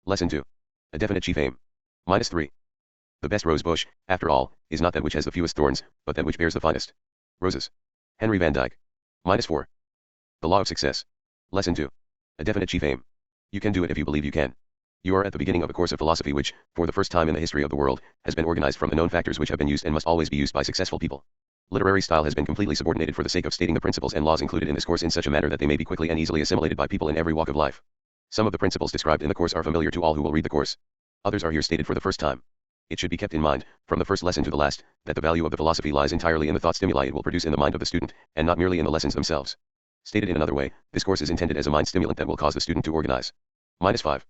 Lesson 2. A definite chief aim. -3. The best rose bush, after all, is not that which has the fewest thorns, but that which bears the finest roses. Henry Van Dyke. -4. The law of success. Lesson 2. A definite chief aim. You can do it if you believe you can. You are at the beginning of a course of philosophy which, for the first time in the history of the world, has been organized from the known factors which have been used and must always be used by successful people. Literary style has been completely subordinated for the sake of stating the principles and laws included in this course in such a manner that they may be quickly and easily assimilated by people in every walk of life. Some of the principles described in the course are familiar to all who will read the course. Others are here stated for the first time. It should be kept in mind, from the first lesson to the last, that the value of the philosophy lies entirely in the thought stimuli it will produce in the mind of the student, and not merely in the lessons themselves. Stated in another way, this course is intended as a mind stimulant that will cause the student to organize. -5.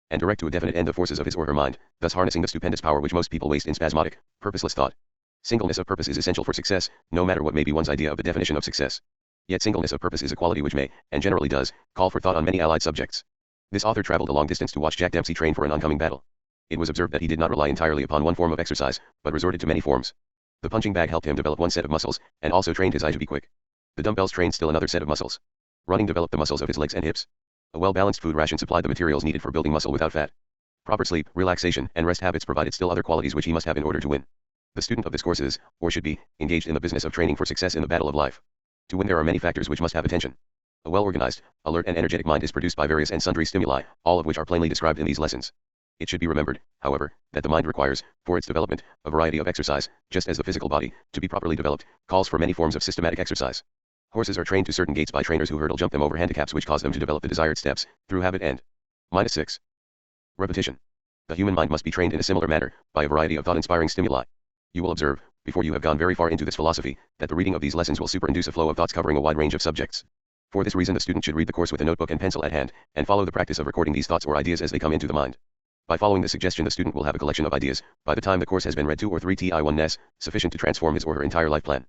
And direct to a definite end the forces of his or her mind, thus harnessing the stupendous power which most people waste in spasmodic, purposeless thought. Singleness of purpose is essential for success, no matter what may be one's idea of the definition of success. Yet singleness of purpose is a quality which may, and generally does, call for thought on many allied subjects. This author traveled a long distance to watch Jack Dempsey train for an oncoming battle. It was observed that he did not rely entirely upon one form of exercise, but resorted to many forms. The punching bag helped him develop one set of muscles, and also trained his eye to be quick. The dumbbells trained still another set of muscles. Running developed the muscles of his legs and hips. A well-balanced food ration supplied the materials needed for building muscle without fat. Proper sleep, relaxation, and rest habits provided still other qualities which he must have in order to win. The student of this course is, or should be, engaged in the business of training for success in the battle of life. To win there are many factors which must have attention. A well-organized, alert and energetic mind is produced by various and sundry stimuli, all of which are plainly described in these lessons. It should be remembered, however, that the mind requires, for its development, a variety of exercise, just as the physical body, to be properly developed, calls for many forms of systematic exercise. Horses are trained to certain gaits by trainers who hurdle jump them over handicaps which cause them to develop the desired steps, through habit and -6. Repetition. The human mind must be trained in a similar manner, by a variety of thought-inspiring stimuli. You will observe, before you have gone very far into this philosophy, that the reading of these lessons will superinduce a flow of thoughts covering a wide range of subjects. For this reason the student should read the course with a notebook and pencil at hand, and follow the practice of recording these thoughts or ideas as they come into the mind. By following this suggestion the student will have a collection of ideas, by the time the course has been read 2 or 3 times, sufficient to transform his or her entire life plan.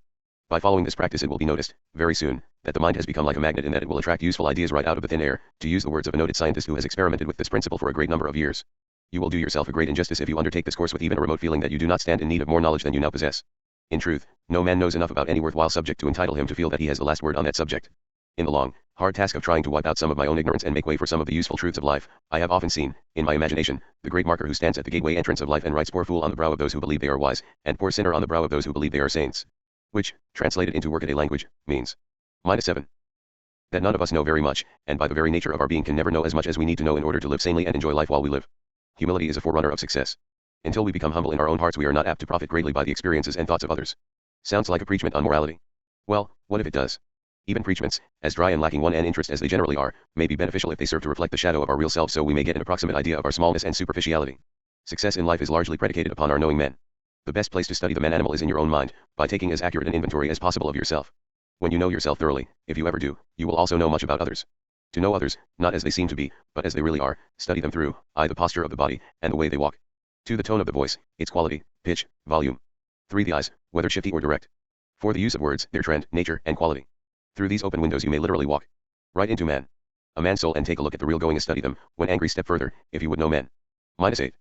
By following this practice it will be noticed, very soon, that the mind has become like a magnet in that it will attract useful ideas right out of the thin air, to use the words of a noted scientist who has experimented with this principle for a great number of years. You will do yourself a great injustice if you undertake this course with even a remote feeling that you do not stand in need of more knowledge than you now possess. In truth, no man knows enough about any worthwhile subject to entitle him to feel that he has the last word on that subject. In the long, hard task of trying to wipe out some of my own ignorance and make way for some of the useful truths of life, I have often seen, in my imagination, the great marker who stands at the gateway entrance of life and writes poor fool on the brow of those who believe they are wise, and poor sinner on the brow of those who believe they are saints. Which, translated into workaday language, means -7. That none of us know very much, and by the very nature of our being can never know as much as we need to know in order to live sanely and enjoy life while we live. Humility is a forerunner of success. Until we become humble in our own hearts we are not apt to profit greatly by the experiences and thoughts of others. Sounds like a preachment on morality. Well, what if it does? Even preachments, as dry and lacking one and interest as they generally are, may be beneficial if they serve to reflect the shadow of our real selves so we may get an approximate idea of our smallness and superficiality. Success in life is largely predicated upon our knowing men. The best place to study the man-animal is in your own mind, by taking as accurate an inventory as possible of yourself. When you know yourself thoroughly, if you ever do, you will also know much about others. To know others, not as they seem to be, but as they really are, study them through, I, the posture of the body, and the way they walk. 2. The tone of the voice, its quality, pitch, volume. 3. The eyes, whether shifty or direct. 4. The use of words, their trend, nature, and quality. Through these open windows you may literally walk right into man. A man's soul and take a look at the real going and study them. When angry step further, if you would know men. -8.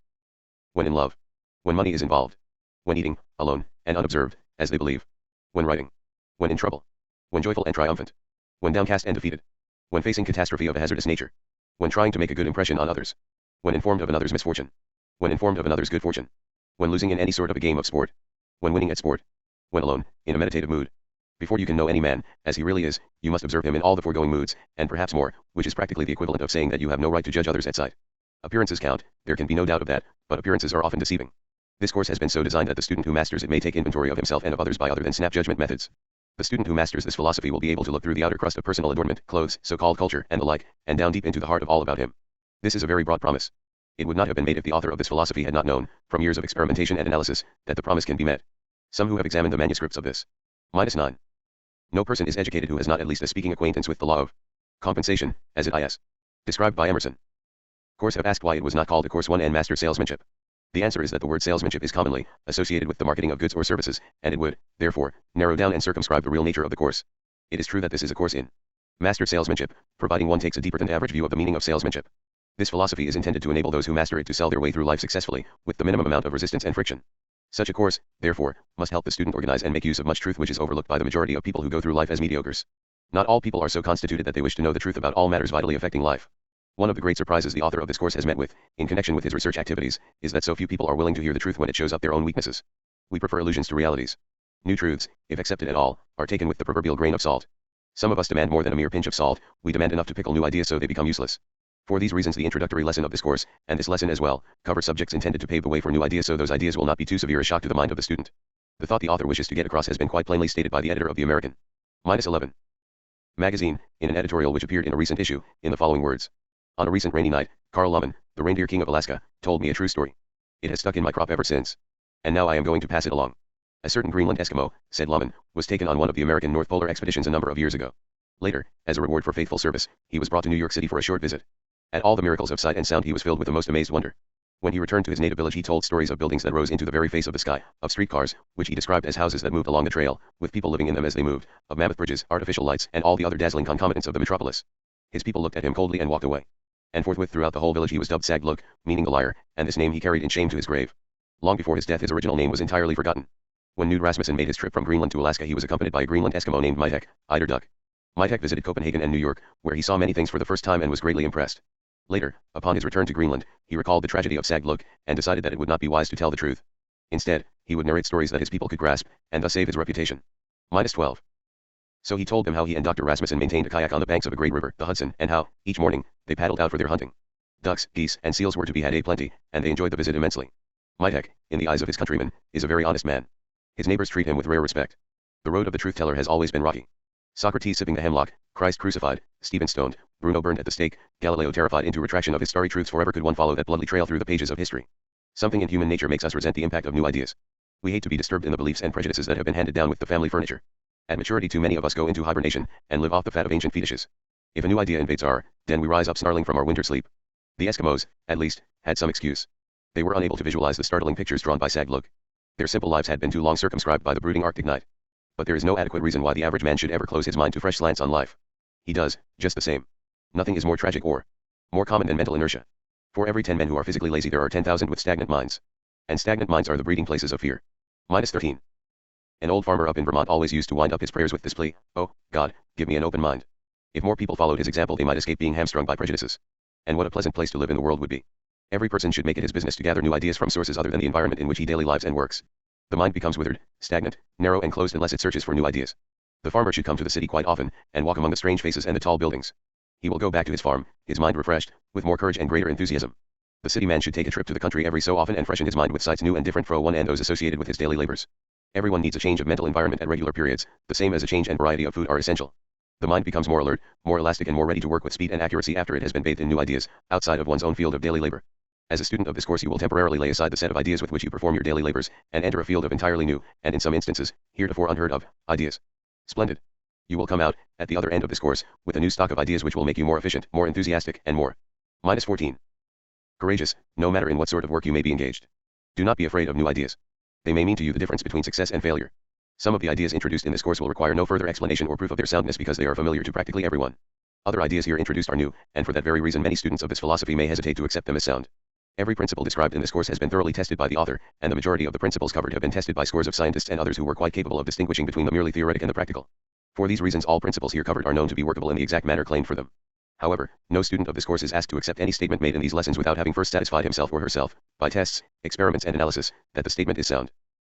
When in love. When money is involved. When eating, alone, and unobserved, as they believe. When writing. When in trouble. When joyful and triumphant. When downcast and defeated. When facing catastrophe of a hazardous nature. When trying to make a good impression on others. When informed of another's misfortune. When informed of another's good fortune. When losing in any sort of a game of sport. When winning at sport. When alone, in a meditative mood. Before you can know any man, as he really is, you must observe him in all the foregoing moods, and perhaps more, which is practically the equivalent of saying that you have no right to judge others at sight. Appearances count, there can be no doubt of that, but appearances are often deceiving. This course has been so designed that the student who masters it may take inventory of himself and of others by other than snap judgment methods. The student who masters this philosophy will be able to look through the outer crust of personal adornment, clothes, so-called culture, and the like, and down deep into the heart of all about him. This is a very broad promise. It would not have been made if the author of this philosophy had not known, from years of experimentation and analysis, that the promise can be met. Some who have examined the manuscripts of this -9. No person is educated who has not at least a speaking acquaintance with the law of compensation, as it is described by Emerson. Course have asked why it was not called a course 1 and master salesmanship. The answer is that the word salesmanship is commonly associated with the marketing of goods or services, and it would, therefore, narrow down and circumscribe the real nature of the course. It is true that this is a course in master salesmanship, providing one takes a deeper than average view of the meaning of salesmanship. This philosophy is intended to enable those who master it to sell their way through life successfully, with the minimum amount of resistance and friction. Such a course, therefore, must help the student organize and make use of much truth which is overlooked by the majority of people who go through life as mediocres. Not all people are so constituted that they wish to know the truth about all matters vitally affecting life. One of the great surprises the author of this course has met with, in connection with his research activities, is that so few people are willing to hear the truth when it shows up their own weaknesses. We prefer illusions to realities. New truths, if accepted at all, are taken with the proverbial grain of salt. Some of us demand more than a mere pinch of salt, we demand enough to pickle new ideas so they become useless. For these reasons the introductory lesson of this course, and this lesson as well, cover subjects intended to pave the way for new ideas so those ideas will not be too severe a shock to the mind of the student. The thought the author wishes to get across has been quite plainly stated by the editor of the American -11 magazine, in an editorial which appeared in a recent issue, in the following words. On a recent rainy night, Carl Lumen, the reindeer king of Alaska, told me a true story. It has stuck in my crop ever since. And now I am going to pass it along. A certain Greenland Eskimo, said Lumen, was taken on one of the American North Polar expeditions a number of years ago. Later, as a reward for faithful service, he was brought to New York City for a short visit. At all the miracles of sight and sound he was filled with the most amazed wonder. When he returned to his native village he told stories of buildings that rose into the very face of the sky, of streetcars, which he described as houses that moved along the trail, with people living in them as they moved, of mammoth bridges, artificial lights, and all the other dazzling concomitants of the metropolis. His people looked at him coldly and walked away. And forthwith throughout the whole village he was dubbed Sag Look, meaning the liar, and this name he carried in shame to his grave. Long before his death his original name was entirely forgotten. When Knud Rasmussen made his trip from Greenland to Alaska he was accompanied by a Greenland Eskimo named Mitek, Eider Duck. Mitek visited Copenhagen and New York, where he saw many things for the first time and was greatly impressed. Later, upon his return to Greenland, he recalled the tragedy of Sag Look, and decided that it would not be wise to tell the truth. Instead, he would narrate stories that his people could grasp, and thus save his reputation. -12. So he told them how he and Dr. Rasmussen maintained a kayak on the banks of a great river, the Hudson, and how, each morning, they paddled out for their hunting. Ducks, geese, and seals were to be had aplenty, and they enjoyed the visit immensely. Mitek, in the eyes of his countrymen, is a very honest man. His neighbors treat him with rare respect. The road of the truth-teller has always been rocky. Socrates sipping the hemlock, Christ crucified, Stephen stoned, Bruno burned at the stake, Galileo terrified into retraction of his starry truths. Forever could one follow that bloodly trail through the pages of history. Something in human nature makes us resent the impact of new ideas. We hate to be disturbed in the beliefs and prejudices that have been handed down with the family furniture. At maturity too many of us go into hibernation, and live off the fat of ancient fetishes. If a new idea invades our den we rise up snarling from our winter sleep. The Eskimos, at least, had some excuse. They were unable to visualize the startling pictures drawn by Sag Look. Their simple lives had been too long circumscribed by the brooding Arctic night. But there is no adequate reason why the average man should ever close his mind to fresh slants on life. He does, just the same. Nothing is more tragic or more common than mental inertia. For every 10 men who are physically lazy there are 10,000 with stagnant minds. And stagnant minds are the breeding places of fear. -13. An old farmer up in Vermont always used to wind up his prayers with this plea, "Oh, God, give me an open mind." If more people followed his example they might escape being hamstrung by prejudices. And what a pleasant place to live in the world would be. Every person should make it his business to gather new ideas from sources other than the environment in which he daily lives and works. The mind becomes withered, stagnant, narrow and closed unless it searches for new ideas. The farmer should come to the city quite often, and walk among the strange faces and the tall buildings. He will go back to his farm, his mind refreshed, with more courage and greater enthusiasm. The city man should take a trip to the country every so often and freshen his mind with sights new and different from one and those associated with his daily labors. Everyone needs a change of mental environment at regular periods, the same as a change and variety of food are essential. The mind becomes more alert, more elastic and more ready to work with speed and accuracy after it has been bathed in new ideas, outside of one's own field of daily labor. As a student of this course you will temporarily lay aside the set of ideas with which you perform your daily labors, and enter a field of entirely new, and in some instances, heretofore unheard of, ideas. Splendid. You will come out, at the other end of this course, with a new stock of ideas which will make you more efficient, more enthusiastic, and more -14. Courageous, no matter in what sort of work you may be engaged. Do not be afraid of new ideas. They may mean to you the difference between success and failure. Some of the ideas introduced in this course will require no further explanation or proof of their soundness because they are familiar to practically everyone. Other ideas here introduced are new, and for that very reason many students of this philosophy may hesitate to accept them as sound. Every principle described in this course has been thoroughly tested by the author, and the majority of the principles covered have been tested by scores of scientists and others who were quite capable of distinguishing between the merely theoretic and the practical. For these reasons all principles here covered are known to be workable in the exact manner claimed for them. However, no student of this course is asked to accept any statement made in these lessons without having first satisfied himself or herself, by tests, experiments and analysis, that the statement is sound.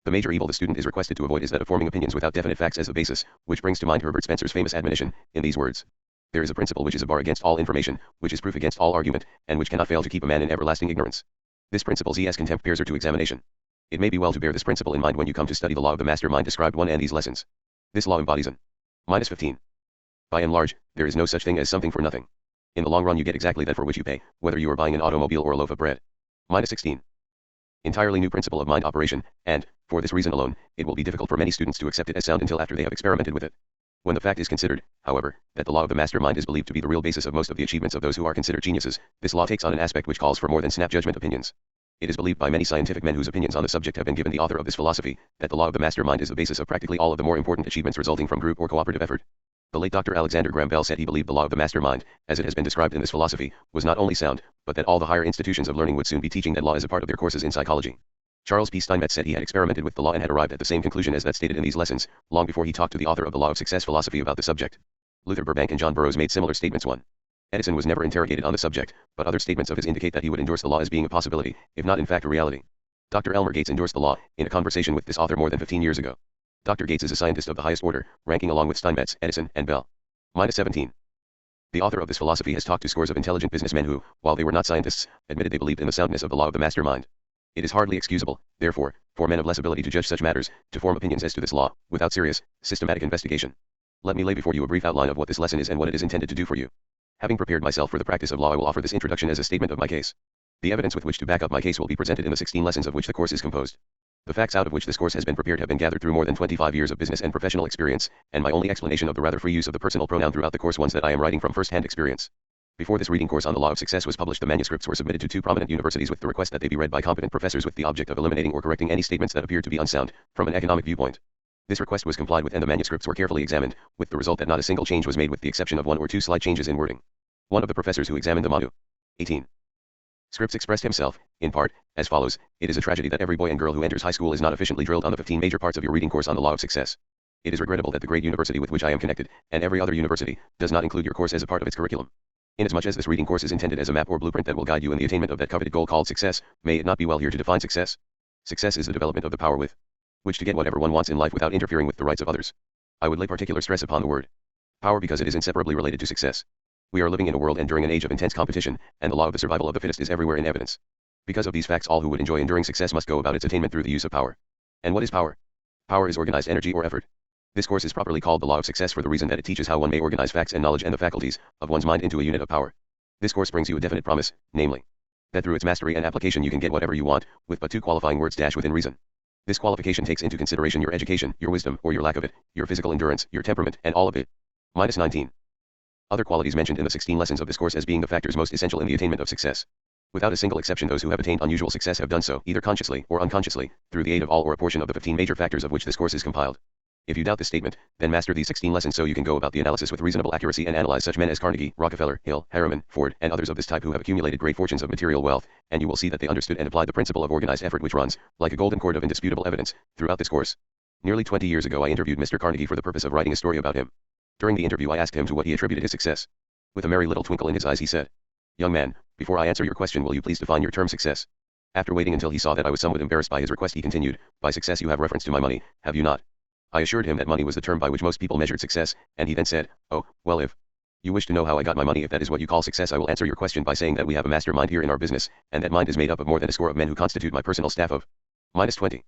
The major evil the student is requested to avoid is that of forming opinions without definite facts as the basis, which brings to mind Herbert Spencer's famous admonition, in these words. There is a principle which is a bar against all information, which is proof against all argument, and which cannot fail to keep a man in everlasting ignorance. This principle as contempt bears her to examination. It may be well to bear this principle in mind when you come to study the law of the master mind described one and these lessons. This law embodies an -15. By and large, there is no such thing as something for nothing. In the long run you get exactly that for which you pay, whether you are buying an automobile or a loaf of bread. -16. Entirely new principle of mind operation, and, for this reason alone, it will be difficult for many students to accept it as sound until after they have experimented with it. When the fact is considered, however, that the law of the master mind is believed to be the real basis of most of the achievements of those who are considered geniuses, this law takes on an aspect which calls for more than snap judgment opinions. It is believed by many scientific men whose opinions on the subject have been given the author of this philosophy, that the law of the master mind is the basis of practically all of the more important achievements resulting from group or cooperative effort. The late Dr. Alexander Graham Bell said he believed the law of the master mind, as it has been described in this philosophy, was not only sound, but that all the higher institutions of learning would soon be teaching that law as a part of their courses in psychology. Charles P. Steinmetz said he had experimented with the law and had arrived at the same conclusion as that stated in these lessons, long before he talked to the author of the Law of Success philosophy about the subject. Luther Burbank and John Burroughs made similar statements. 1. Edison was never interrogated on the subject, but other statements of his indicate that he would endorse the law as being a possibility, if not in fact a reality. Dr. Elmer Gates endorsed the law, in a conversation with this author more than 15 years ago. Dr. Gates is a scientist of the highest order, ranking along with Steinmetz, Edison, and Bell. -17. The author of this philosophy has talked to scores of intelligent businessmen who, while they were not scientists, admitted they believed in the soundness of the law of the mastermind. It is hardly excusable, therefore, for men of less ability to judge such matters, to form opinions as to this law, without serious, systematic investigation. Let me lay before you a brief outline of what this lesson is and what it is intended to do for you. Having prepared myself for the practice of law, I will offer this introduction as a statement of my case. The evidence with which to back up my case will be presented in the 16 lessons of which the course is composed. The facts out of which this course has been prepared have been gathered through more than 25 years of business and professional experience, and my only explanation of the rather free use of the personal pronoun throughout the course ones that I am writing from first-hand experience. Before this reading course on the law of success was published, the manuscripts were submitted to two prominent universities with the request that they be read by competent professors with the object of eliminating or correcting any statements that appeared to be unsound, from an economic viewpoint. This request was complied with and the manuscripts were carefully examined, with the result that not a single change was made with the exception of one or two slight changes in wording. One of the professors who examined the Manu. 18. Scripps expressed himself, in part, as follows: "It is a tragedy that every boy and girl who enters high school is not efficiently drilled on the 15 major parts of your reading course on the law of success. It is regrettable that the great university with which I am connected, and every other university, does not include your course as a part of its curriculum. Inasmuch as this reading course is intended as a map or blueprint that will guide you in the attainment of that coveted goal called success, may it not be well here to define success? Success is the development of the power with which to get whatever one wants in life without interfering with the rights of others. I would lay particular stress upon the word power because it is inseparably related to success. We are living in a world and during an age of intense competition, and the law of the survival of the fittest is everywhere in evidence. Because of these facts, all who would enjoy enduring success must go about its attainment through the use of power. And what is power? Power is organized energy or effort. This course is properly called the law of success for the reason that it teaches how one may organize facts and knowledge and the faculties of one's mind into a unit of power. This course brings you a definite promise, namely, that through its mastery and application you can get whatever you want, with but two qualifying words within reason. This qualification takes into consideration your education, your wisdom, or your lack of it, your physical endurance, your temperament, and all of it. -19. Other qualities mentioned in the 16 lessons of this course as being the factors most essential in the attainment of success. Without a single exception, those who have attained unusual success have done so, either consciously or unconsciously, through the aid of all or a portion of the 15 major factors of which this course is compiled. If you doubt this statement, then master these 16 lessons so you can go about the analysis with reasonable accuracy and analyze such men as Carnegie, Rockefeller, Hill, Harriman, Ford, and others of this type who have accumulated great fortunes of material wealth, and you will see that they understood and applied the principle of organized effort which runs, like a golden cord of indisputable evidence, throughout this course. Nearly 20 years ago I interviewed Mr. Carnegie for the purpose of writing a story about him. During the interview I asked him to what he attributed his success. With a merry little twinkle in his eyes he said, "Young man, before I answer your question, will you please define your term success?" After waiting until he saw that I was somewhat embarrassed by his request, he continued, "By success you have reference to my money, have you not?" I assured him that money was the term by which most people measured success, and he then said, "Oh, well, if you wish to know how I got my money, if that is what you call success, I will answer your question by saying that we have a mastermind here in our business, and that mind is made up of more than a score of men who constitute my personal staff of -20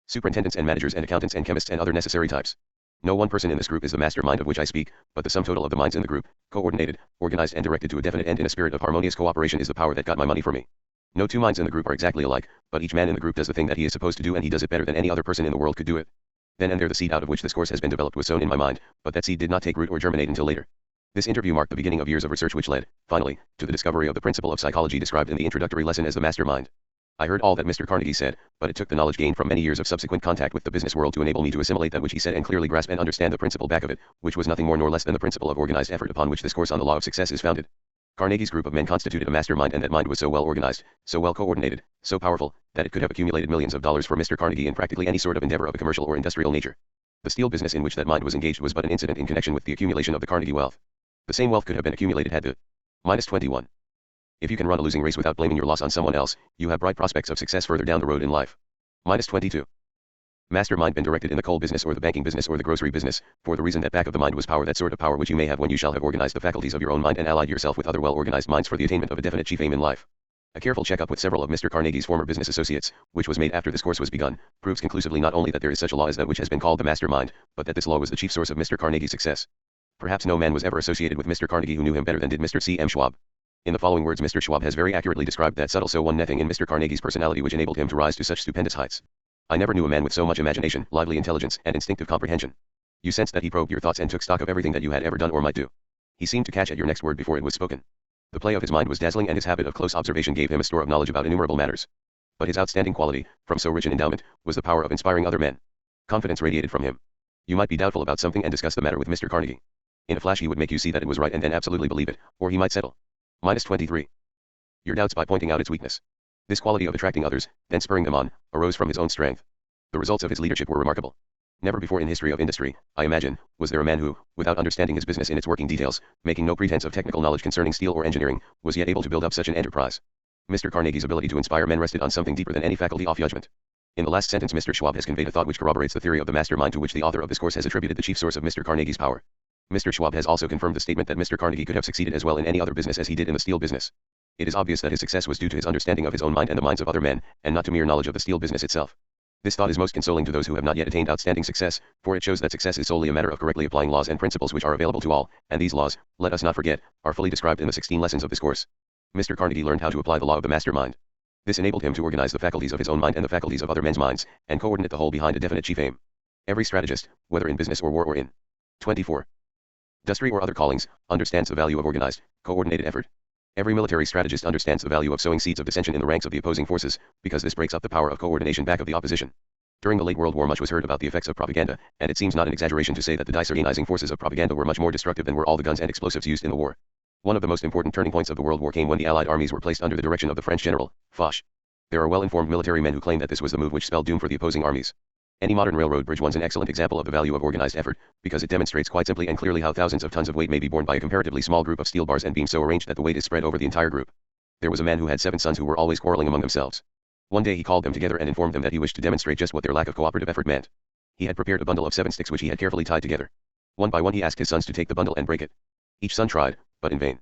superintendents and managers and accountants and chemists and other necessary types. No one person in this group is the mastermind of which I speak, but the sum total of the minds in the group, coordinated, organized and directed to a definite end in a spirit of harmonious cooperation, is the power that got my money for me. No two minds in the group are exactly alike, but each man in the group does the thing that he is supposed to do, and he does it better than any other person in the world could do it. Then and there the seed out of which this course has been developed was sown in my mind, but that seed did not take root or germinate until later. This interview marked the beginning of years of research which led, finally, to the discovery of the principle of psychology described in the introductory lesson as the mastermind. I heard all that Mr. Carnegie said, but it took the knowledge gained from many years of subsequent contact with the business world to enable me to assimilate that which he said and clearly grasp and understand the principle back of it, which was nothing more nor less than the principle of organized effort upon which this course on the law of success is founded. Carnegie's group of men constituted a mastermind, and that mind was so well organized, so well coordinated, so powerful, that it could have accumulated millions of dollars for Mr. Carnegie in practically any sort of endeavor of a commercial or industrial nature. The steel business in which that mind was engaged was but an incident in connection with the accumulation of the Carnegie wealth. The same wealth could have been accumulated had the -21. If you can run a losing race without blaming your loss on someone else, you have bright prospects of success further down the road in life. -22. Mastermind been directed in the coal business or the banking business or the grocery business, for the reason that back of the mind was power, that sort of power which you may have when you shall have organized the faculties of your own mind and allied yourself with other well-organized minds for the attainment of a definite chief aim in life. A careful checkup with several of Mr. Carnegie's former business associates, which was made after this course was begun, proves conclusively not only that there is such a law as that which has been called the mastermind, but that this law was the chief source of Mr. Carnegie's success. Perhaps no man was ever associated with Mr. Carnegie who knew him better than did Mr. C.M. Schwab. In the following words Mr. Schwab has very accurately described that subtle so one thing in Mr. Carnegie's personality which enabled him to rise to such stupendous heights. "I never knew a man with so much imagination, lively intelligence, and instinctive comprehension. You sensed that he probed your thoughts and took stock of everything that you had ever done or might do. He seemed to catch at your next word before it was spoken. The play of his mind was dazzling, and his habit of close observation gave him a store of knowledge about innumerable matters. But his outstanding quality, from so rich an endowment, was the power of inspiring other men. Confidence radiated from him. You might be doubtful about something and discuss the matter with Mr. Carnegie. In a flash he would make you see that it was right and then absolutely believe it, or he might settle -23 your doubts by pointing out its weakness. This quality of attracting others, then spurring them on, arose from his own strength. The results of his leadership were remarkable. Never before in history of industry, I imagine, was there a man who, without understanding his business in its working details, making no pretense of technical knowledge concerning steel or engineering, was yet able to build up such an enterprise. Mr. Carnegie's ability to inspire men rested on something deeper than any faculty of judgment. In the last sentence, Mr. Schwab has conveyed a thought which corroborates the theory of the mastermind to which the author of this course has attributed the chief source of Mr. Carnegie's power. Mr. Schwab has also confirmed the statement that Mr. Carnegie could have succeeded as well in any other business as he did in the steel business. It is obvious that his success was due to his understanding of his own mind and the minds of other men, and not to mere knowledge of the steel business itself. This thought is most consoling to those who have not yet attained outstanding success, for it shows that success is solely a matter of correctly applying laws and principles which are available to all, and these laws, let us not forget, are fully described in the 16 lessons of this course. Mr. Carnegie learned how to apply the law of the mastermind. This enabled him to organize the faculties of his own mind and the faculties of other men's minds, and coordinate the whole behind a definite chief aim. Every strategist, whether in business or war or in 24 industry or other callings, understands the value of organized, coordinated effort. Every military strategist understands the value of sowing seeds of dissension in the ranks of the opposing forces, because this breaks up the power of coordination back of the opposition. During the late World War much was heard about the effects of propaganda, and it seems not an exaggeration to say that the disorganizing forces of propaganda were much more destructive than were all the guns and explosives used in the war. One of the most important turning points of the World War came when the Allied armies were placed under the direction of the French general, Foch. There are well-informed military men who claim that this was the move which spelled doom for the opposing armies. Any modern railroad bridge one's an excellent example of the value of organized effort, because it demonstrates quite simply and clearly how thousands of tons of weight may be borne by a comparatively small group of steel bars and beams so arranged that the weight is spread over the entire group. There was a man who had 7 sons who were always quarreling among themselves. One day he called them together and informed them that he wished to demonstrate just what their lack of cooperative effort meant. He had prepared a bundle of 7 sticks which he had carefully tied together. One by one he asked his sons to take the bundle and break it. Each son tried, but in vain.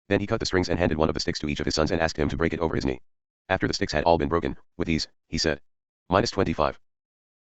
Then he cut the strings and handed one of the sticks to each of his sons and asked him to break it over his knee. After the sticks had all been broken, with ease, he said. -25.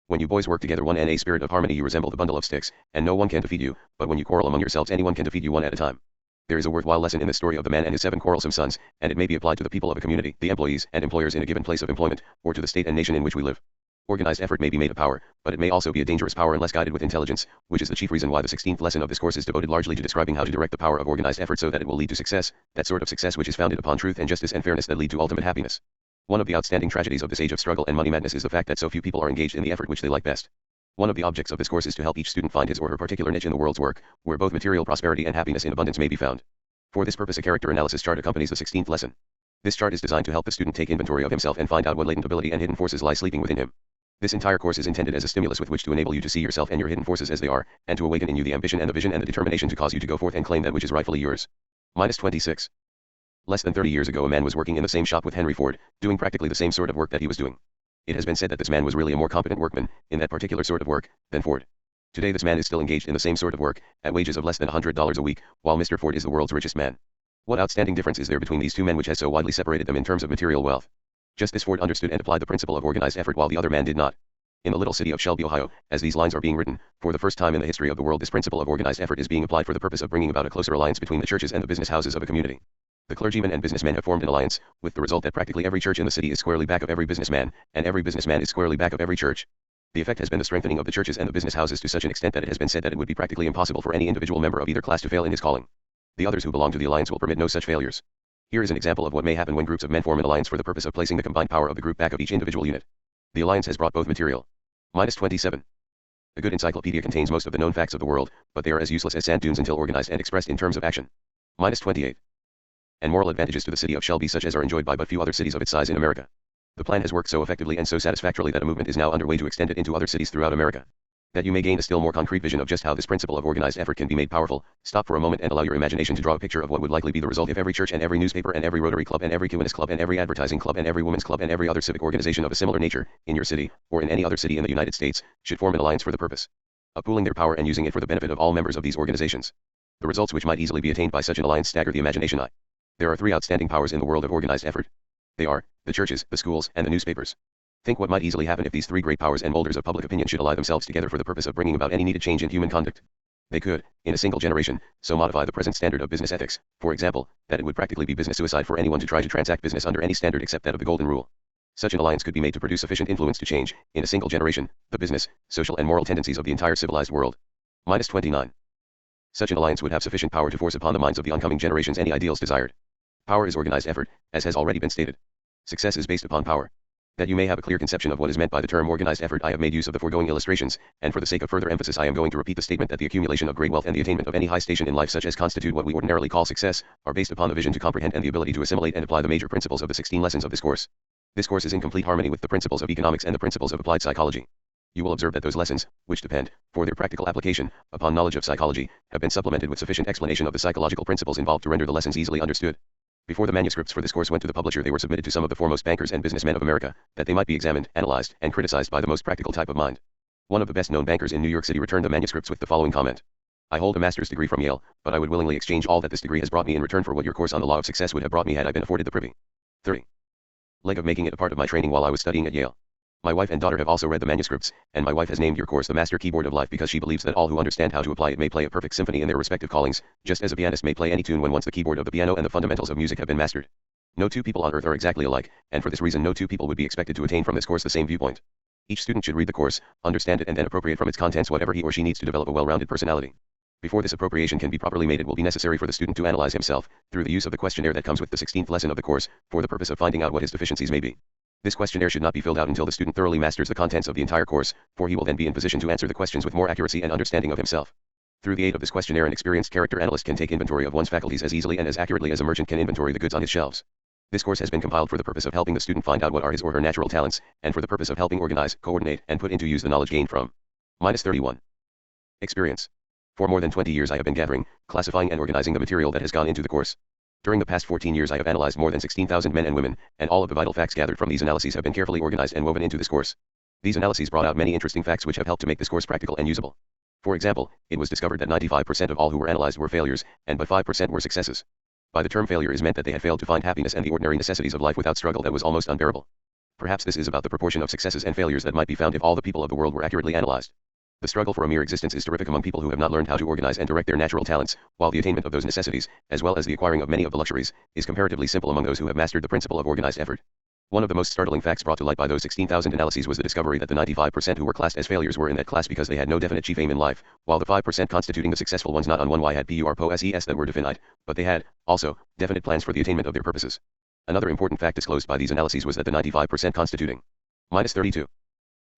When you boys work together one in a spirit of harmony you resemble the bundle of sticks, and no one can defeat you, but when you quarrel among yourselves anyone can defeat you one at a time. There is a worthwhile lesson in the story of the man and his 7 quarrelsome sons, and it may be applied to the people of a community, the employees and employers in a given place of employment, or to the state and nation in which we live. Organized effort may be made a power, but it may also be a dangerous power unless guided with intelligence, which is the chief reason why the 16th lesson of this course is devoted largely to describing how to direct the power of organized effort so that it will lead to success, that sort of success which is founded upon truth and justice and fairness that lead to ultimate happiness. One of the outstanding tragedies of this age of struggle and money madness is the fact that so few people are engaged in the effort which they like best. One of the objects of this course is to help each student find his or her particular niche in the world's work, where both material prosperity and happiness in abundance may be found. For this purpose a character analysis chart accompanies the 16th lesson. This chart is designed to help the student take inventory of himself and find out what latent ability and hidden forces lie sleeping within him. This entire course is intended as a stimulus with which to enable you to see yourself and your hidden forces as they are, and to awaken in you the ambition and the vision and the determination to cause you to go forth and claim that which is rightfully yours. -26. Less than 30 years ago a man was working in the same shop with Henry Ford, doing practically the same sort of work that he was doing. It has been said that this man was really a more competent workman, in that particular sort of work, than Ford. Today this man is still engaged in the same sort of work, at wages of less than $100 a week, while Mr. Ford is the world's richest man. What outstanding difference is there between these two men which has so widely separated them in terms of material wealth? Just this Ford understood and applied the principle of organized effort while the other man did not. In the little city of Shelby, Ohio, as these lines are being written, for the first time in the history of the world this principle of organized effort is being applied for the purpose of bringing about a closer alliance between the churches and the business houses of a community. The clergymen and businessmen have formed an alliance, with the result that practically every church in the city is squarely back of every businessman, and every businessman is squarely back of every church. The effect has been the strengthening of the churches and the business houses to such an extent that it has been said that it would be practically impossible for any individual member of either class to fail in his calling. The others who belong to the alliance will permit no such failures. Here is an example of what may happen when groups of men form an alliance for the purpose of placing the combined power of the group back of each individual unit. The alliance has brought both material. -27. A good encyclopedia contains most of the known facts of the world, but they are as useless as sand dunes until organized and expressed in terms of action. -28. And moral advantages to the city of Shelby such as are enjoyed by but few other cities of its size in America. The plan has worked so effectively and so satisfactorily that a movement is now underway to extend it into other cities throughout America. That you may gain a still more concrete vision of just how this principle of organized effort can be made powerful, stop for a moment and allow your imagination to draw a picture of what would likely be the result if every church and every newspaper and every Rotary Club and every Kiwanis Club and every advertising club and every women's club and every other civic organization of a similar nature, in your city, or in any other city in the United States, should form an alliance for the purpose of pooling their power and using it for the benefit of all members of these organizations. The results which might easily be attained by such an alliance stagger the imagination. There are 3 outstanding powers in the world of organized effort. They are the churches, the schools, and the newspapers. Think what might easily happen if these 3 great powers and molders of public opinion should ally themselves together for the purpose of bringing about any needed change in human conduct. They could, in a single generation, so modify the present standard of business ethics, for example, that it would practically be business suicide for anyone to try to transact business under any standard except that of the Golden Rule. Such an alliance could be made to produce sufficient influence to change, in a single generation, the business, social and moral tendencies of the entire civilized world. -29. Such an alliance would have sufficient power to force upon the minds of the oncoming generations any ideals desired. Power is organized effort, as has already been stated. Success is based upon power. That you may have a clear conception of what is meant by the term organized effort, I have made use of the foregoing illustrations, and for the sake of further emphasis I am going to repeat the statement that the accumulation of great wealth and the attainment of any high station in life such as constitute what we ordinarily call success, are based upon the vision to comprehend and the ability to assimilate and apply the major principles of the 16 lessons of this course. This course is in complete harmony with the principles of economics and the principles of applied psychology. You will observe that those lessons, which depend, for their practical application, upon knowledge of psychology, have been supplemented with sufficient explanation of the psychological principles involved to render the lessons easily understood. Before the manuscripts for this course went to the publisher, they were submitted to some of the foremost bankers and businessmen of America, that they might be examined, analyzed, and criticized by the most practical type of mind. One of the best-known bankers in New York City returned the manuscripts with the following comment. I hold a master's degree from Yale, but I would willingly exchange all that this degree has brought me in return for what your course on the law of success would have brought me had I been afforded the privy. 30. Leg of making it a part of my training while I was studying at Yale. My wife and daughter have also read the manuscripts, and my wife has named your course the Master Keyboard of Life because she believes that all who understand how to apply it may play a perfect symphony in their respective callings, just as a pianist may play any tune when once the keyboard of the piano and the fundamentals of music have been mastered. No two people on earth are exactly alike, and for this reason no two people would be expected to attain from this course the same viewpoint. Each student should read the course, understand it, and then appropriate from its contents whatever he or she needs to develop a well-rounded personality. Before this appropriation can be properly made, it will be necessary for the student to analyze himself, through the use of the questionnaire that comes with the 16th lesson of the course, for the purpose of finding out what his deficiencies may be. This questionnaire should not be filled out until the student thoroughly masters the contents of the entire course, for he will then be in position to answer the questions with more accuracy and understanding of himself. Through the aid of this questionnaire, an experienced character analyst can take inventory of one's faculties as easily and as accurately as a merchant can inventory the goods on his shelves. This course has been compiled for the purpose of helping the student find out what are his or her natural talents, and for the purpose of helping organize, coordinate, and put into use the knowledge gained from. -31. Experience. For more than 20 years I have been gathering, classifying, and organizing the material that has gone into the course. During the past 14 years I have analyzed more than 16,000 men and women, and all of the vital facts gathered from these analyses have been carefully organized and woven into this course. These analyses brought out many interesting facts which have helped to make this course practical and usable. For example, it was discovered that 95% of all who were analyzed were failures, and but 5% were successes. By the term failure is meant that they had failed to find happiness and the ordinary necessities of life without struggle that was almost unbearable. Perhaps this is about the proportion of successes and failures that might be found if all the people of the world were accurately analyzed. The struggle for a mere existence is terrific among people who have not learned how to organize and direct their natural talents, while the attainment of those necessities, as well as the acquiring of many of the luxuries, is comparatively simple among those who have mastered the principle of organized effort. One of the most startling facts brought to light by those 16,000 analyses was the discovery that the 95% who were classed as failures were in that class because they had no definite chief aim in life, while the 5% constituting the successful ones not on one y had purposes that were definite, but they had, also, definite plans for the attainment of their purposes. Another important fact disclosed by these analyses was that the 95% constituting -32.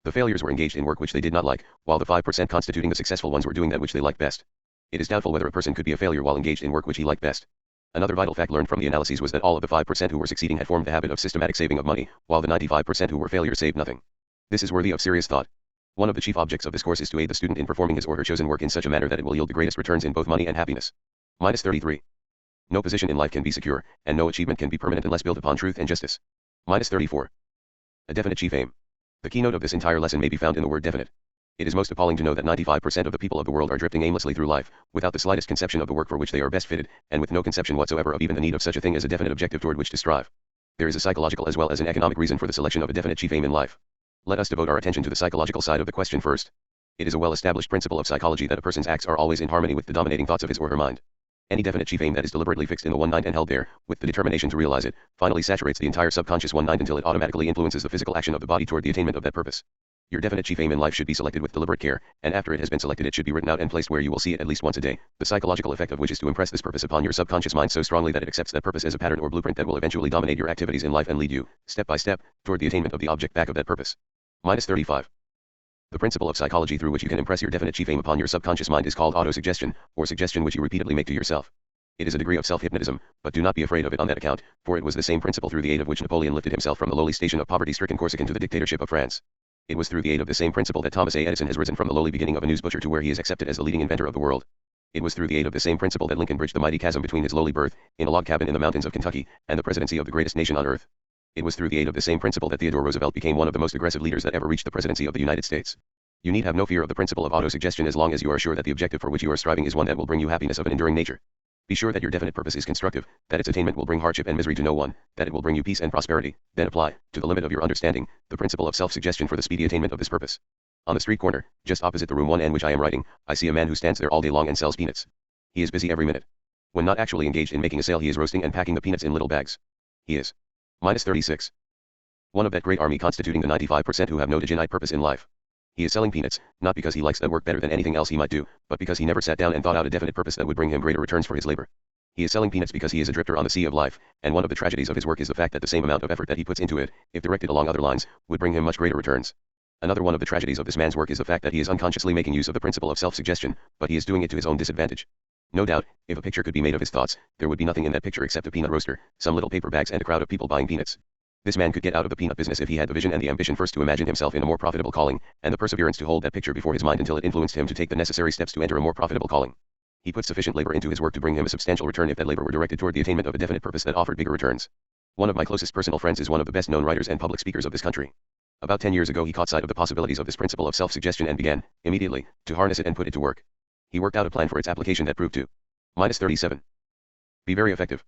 The failures were engaged in work which they did not like, while the 5% constituting the successful ones were doing that which they liked best. It is doubtful whether a person could be a failure while engaged in work which he liked best. Another vital fact learned from the analyses was that all of the 5% who were succeeding had formed the habit of systematic saving of money, while the 95% who were failures saved nothing. This is worthy of serious thought. One of the chief objects of this course is to aid the student in performing his or her chosen work in such a manner that it will yield the greatest returns in both money and happiness. -33. No position in life can be secure, and no achievement can be permanent unless built upon truth and justice. -34. A definite chief aim. The keynote of this entire lesson may be found in the word definite. It is most appalling to know that 95% of the people of the world are drifting aimlessly through life, without the slightest conception of the work for which they are best fitted, and with no conception whatsoever of even the need of such a thing as a definite objective toward which to strive. There is a psychological as well as an economic reason for the selection of a definite chief aim in life. Let us devote our attention to the psychological side of the question first. It is a well-established principle of psychology that a person's acts are always in harmony with the dominating thoughts of his or her mind. Any definite chief aim that is deliberately fixed in the one mind and held there, with the determination to realize it, finally saturates the entire subconscious one mind until it automatically influences the physical action of the body toward the attainment of that purpose. Your definite chief aim in life should be selected with deliberate care, and after it has been selected it should be written out and placed where you will see it at least once a day, the psychological effect of which is to impress this purpose upon your subconscious mind so strongly that it accepts that purpose as a pattern or blueprint that will eventually dominate your activities in life and lead you, step by step, toward the attainment of the object back of that purpose. -35. The principle of psychology through which you can impress your definite chief aim upon your subconscious mind is called autosuggestion, or suggestion which you repeatedly make to yourself. It is a degree of self-hypnotism, but do not be afraid of it on that account, for it was the same principle through the aid of which Napoleon lifted himself from the lowly station of poverty-stricken Corsican to the dictatorship of France. It was through the aid of the same principle that Thomas A. Edison has risen from the lowly beginning of a newsbutcher to where he is accepted as the leading inventor of the world. It was through the aid of the same principle that Lincoln bridged the mighty chasm between his lowly birth, in a log cabin in the mountains of Kentucky, and the presidency of the greatest nation on earth. It was through the aid of the same principle that Theodore Roosevelt became one of the most aggressive leaders that ever reached the presidency of the United States. You need have no fear of the principle of autosuggestion as long as you are sure that the objective for which you are striving is one that will bring you happiness of an enduring nature. Be sure that your definite purpose is constructive, that its attainment will bring hardship and misery to no one, that it will bring you peace and prosperity, then apply, to the limit of your understanding, the principle of self-suggestion for the speedy attainment of this purpose. On the street corner, just opposite the room 1 in which I am writing, I see a man who stands there all day long and sells peanuts. He is busy every minute. When not actually engaged in making a sale he is roasting and packing the peanuts in little bags. He is -36. One of that great army constituting the 95% who have no definite purpose in life. He is selling peanuts, not because he likes that work better than anything else he might do, but because he never sat down and thought out a definite purpose that would bring him greater returns for his labor. He is selling peanuts because he is a drifter on the sea of life, and one of the tragedies of his work is the fact that the same amount of effort that he puts into it, if directed along other lines, would bring him much greater returns. Another one of the tragedies of this man's work is the fact that he is unconsciously making use of the principle of self-suggestion, but he is doing it to his own disadvantage. No doubt, if a picture could be made of his thoughts, there would be nothing in that picture except a peanut roaster, some little paper bags and a crowd of people buying peanuts. This man could get out of the peanut business if he had the vision and the ambition first to imagine himself in a more profitable calling, and the perseverance to hold that picture before his mind until it influenced him to take the necessary steps to enter a more profitable calling. He put sufficient labor into his work to bring him a substantial return if that labor were directed toward the attainment of a definite purpose that offered bigger returns. One of my closest personal friends is one of the best-known writers and public speakers of this country. About 10 years ago he caught sight of the possibilities of this principle of self-suggestion and began, immediately, to harness it and put it to work. He worked out a plan for its application that proved to -37. Be very effective.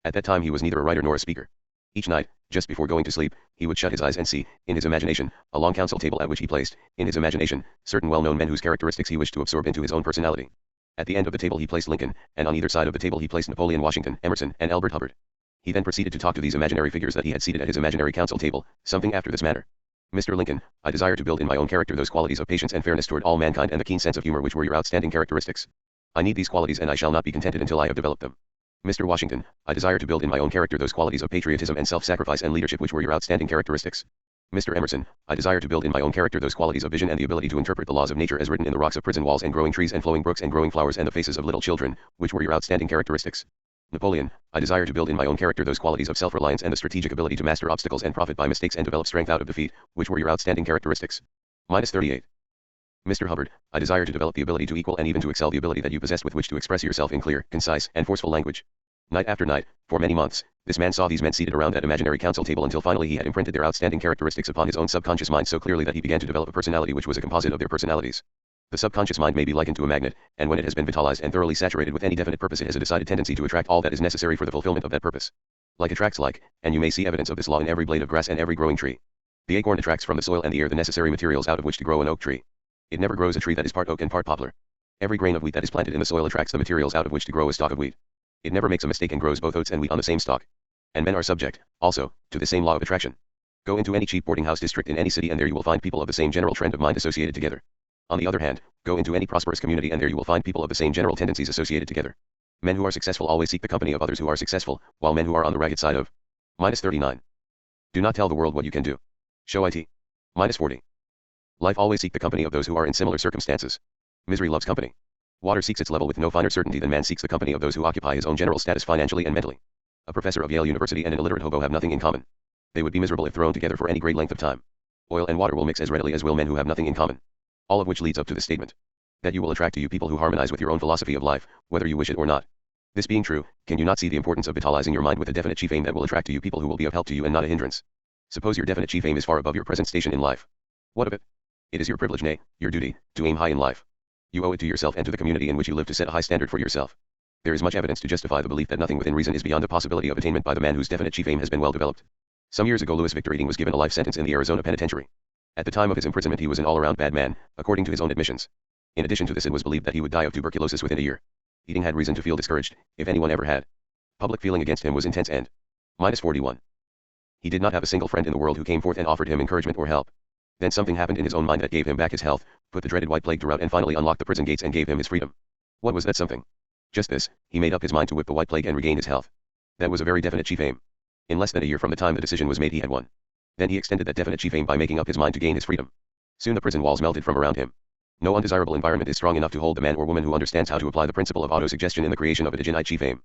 At that time he was neither a writer nor a speaker. Each night, just before going to sleep, he would shut his eyes and see, in his imagination, a long council table at which he placed, in his imagination, certain well-known men whose characteristics he wished to absorb into his own personality. At the end of the table he placed Lincoln, and on either side of the table he placed Napoleon Washington, Emerson, and Albert Hubbard. He then proceeded to talk to these imaginary figures that he had seated at his imaginary council table, something after this manner. Mr. Lincoln, I desire to build in my own character those qualities of patience and fairness toward all mankind and the keen sense of humor which were your outstanding characteristics. I need these qualities and I shall not be contented until I have developed them. Mr. Washington, I desire to build in my own character those qualities of patriotism and self-sacrifice and leadership which were your outstanding characteristics. Mr. Emerson, I desire to build in my own character those qualities of vision and the ability to interpret the laws of nature as written in the rocks of prison walls and growing trees and flowing brooks and growing flowers and the faces of little children, which were your outstanding characteristics. Napoleon, I desire to build in my own character those qualities of self-reliance and the strategic ability to master obstacles and profit by mistakes and develop strength out of defeat, which were your outstanding characteristics. -38. Mr. Hubbard, I desire to develop the ability to equal and even to excel the ability that you possessed with which to express yourself in clear, concise, and forceful language. Night after night, for many months, this man saw these men seated around that imaginary council table until finally he had imprinted their outstanding characteristics upon his own subconscious mind so clearly that he began to develop a personality which was a composite of their personalities. The subconscious mind may be likened to a magnet, and when it has been vitalized and thoroughly saturated with any definite purpose it has a decided tendency to attract all that is necessary for the fulfillment of that purpose. Like attracts like, and you may see evidence of this law in every blade of grass and every growing tree. The acorn attracts from the soil and the air the necessary materials out of which to grow an oak tree. It never grows a tree that is part oak and part poplar. Every grain of wheat that is planted in the soil attracts the materials out of which to grow a stalk of wheat. It never makes a mistake and grows both oats and wheat on the same stalk. And men are subject, also, to the same law of attraction. Go into any cheap boarding house district in any city and there you will find people of the same general trend of mind associated together. On the other hand, go into any prosperous community and there you will find people of the same general tendencies associated together. Men who are successful always seek the company of others who are successful, while men who are on the ragged side of -39. Do not tell the world what you can do. Show it. -40. Life always seek the company of those who are in similar circumstances. Misery loves company. Water seeks its level with no finer certainty than man seeks the company of those who occupy his own general status financially and mentally. A professor of Yale University and an illiterate hobo have nothing in common. They would be miserable if thrown together for any great length of time. Oil and water will mix as readily as will men who have nothing in common. All of which leads up to the statement that you will attract to you people who harmonize with your own philosophy of life, whether you wish it or not. This being true, can you not see the importance of vitalizing your mind with a definite chief aim that will attract to you people who will be of help to you and not a hindrance? Suppose your definite chief aim is far above your present station in life. What of it? It is your privilege, nay, your duty, to aim high in life. You owe it to yourself and to the community in which you live to set a high standard for yourself. There is much evidence to justify the belief that nothing within reason is beyond the possibility of attainment by the man whose definite chief aim has been well developed. Some years ago Louis Victor Eating was given a life sentence in the Arizona penitentiary. At the time of his imprisonment he was an all-around bad man, according to his own admissions. In addition to this it was believed that he would die of tuberculosis within a year. Eating had reason to feel discouraged, if anyone ever had. Public feeling against him was intense and -41. He did not have a single friend in the world who came forth and offered him encouragement or help. Then something happened in his own mind that gave him back his health, put the dreaded white plague to rout and finally unlocked the prison gates and gave him his freedom. What was that something? Just this, he made up his mind to whip the white plague and regain his health. That was a very definite chief aim. In less than a year from the time the decision was made he had won. Then he extended that definite chief aim by making up his mind to gain his freedom. Soon the prison walls melted from around him. No undesirable environment is strong enough to hold the man or woman who understands how to apply the principle of autosuggestion in the creation of a definite chief aim.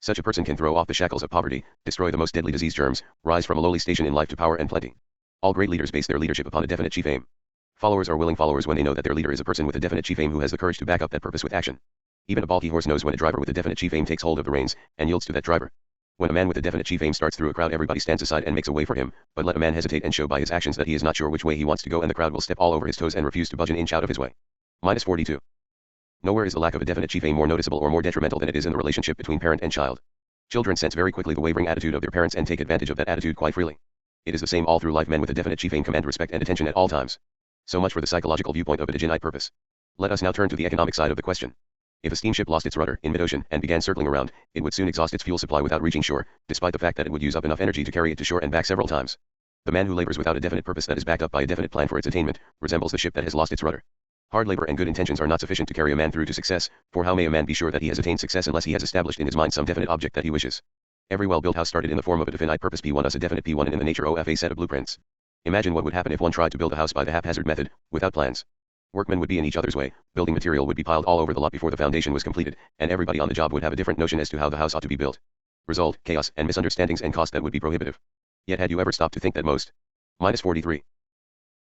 Such a person can throw off the shackles of poverty, destroy the most deadly disease germs, rise from a lowly station in life to power and plenty. All great leaders base their leadership upon a definite chief aim. Followers are willing followers when they know that their leader is a person with a definite chief aim who has the courage to back up that purpose with action. Even a balky horse knows when a driver with a definite chief aim takes hold of the reins, and yields to that driver. When a man with a definite chief aim starts through a crowd everybody stands aside and makes a way for him, but let a man hesitate and show by his actions that he is not sure which way he wants to go and the crowd will step all over his toes and refuse to budge an inch out of his way. -42. Nowhere is the lack of a definite chief aim more noticeable or more detrimental than it is in the relationship between parent and child. Children sense very quickly the wavering attitude of their parents and take advantage of that attitude quite freely. It is the same all through life. Men with a definite chief aim command respect and attention at all times. So much for the psychological viewpoint of a definite purpose. Let us now turn to the economic side of the question. If a steamship lost its rudder in mid-ocean and began circling around, it would soon exhaust its fuel supply without reaching shore, despite the fact that it would use up enough energy to carry it to shore and back several times. The man who labors without a definite purpose that is backed up by a definite plan for its attainment, resembles the ship that has lost its rudder. Hard labor and good intentions are not sufficient to carry a man through to success, for how may a man be sure that he has attained success unless he has established in his mind some definite object that he wishes? Every well-built house started in the form of a definite purpose. P1 us a definite P1 and in the nature of a set of blueprints. Imagine what would happen if one tried to build a house by the haphazard method, without plans. Workmen would be in each other's way, building material would be piled all over the lot before the foundation was completed, and everybody on the job would have a different notion as to how the house ought to be built. Result, chaos and misunderstandings and cost that would be prohibitive. Yet had you ever stopped to think that most -43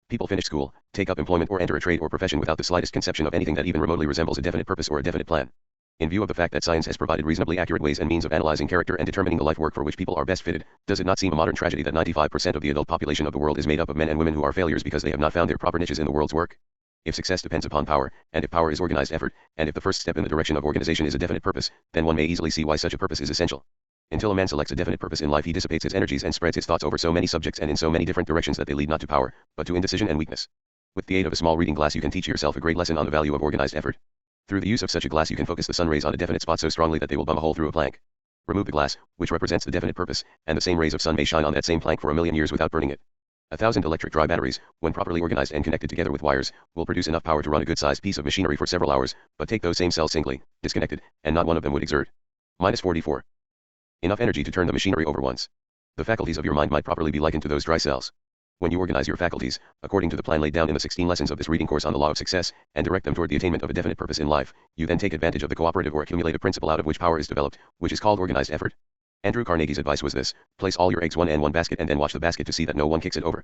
people finish school, take up employment or enter a trade or profession without the slightest conception of anything that even remotely resembles a definite purpose or a definite plan? In view of the fact that science has provided reasonably accurate ways and means of analyzing character and determining the life work for which people are best fitted, does it not seem a modern tragedy that 95% of the adult population of the world is made up of men and women who are failures because they have not found their proper niches in the world's work? If success depends upon power, and if power is organized effort, and if the first step in the direction of organization is a definite purpose, then one may easily see why such a purpose is essential. Until a man selects a definite purpose in life, he dissipates his energies and spreads his thoughts over so many subjects and in so many different directions that they lead not to power, but to indecision and weakness. With the aid of a small reading glass you can teach yourself a great lesson on the value of organized effort. Through the use of such a glass you can focus the sun rays on a definite spot so strongly that they will bum a hole through a plank. Remove the glass, which represents the definite purpose, and the same rays of sun may shine on that same plank for 1,000,000 years without burning it. 1,000 electric dry batteries, when properly organized and connected together with wires, will produce enough power to run a good-sized piece of machinery for several hours, but take those same cells singly, disconnected, and not one of them would exert -44 enough energy to turn the machinery over once. The faculties of your mind might properly be likened to those dry cells. When you organize your faculties, according to the plan laid down in the 16 lessons of this reading course on the law of success, and direct them toward the attainment of a definite purpose in life, you then take advantage of the cooperative or accumulative principle out of which power is developed, which is called organized effort. Andrew Carnegie's advice was this: place all your eggs one in one basket and then watch the basket to see that no one kicks it over.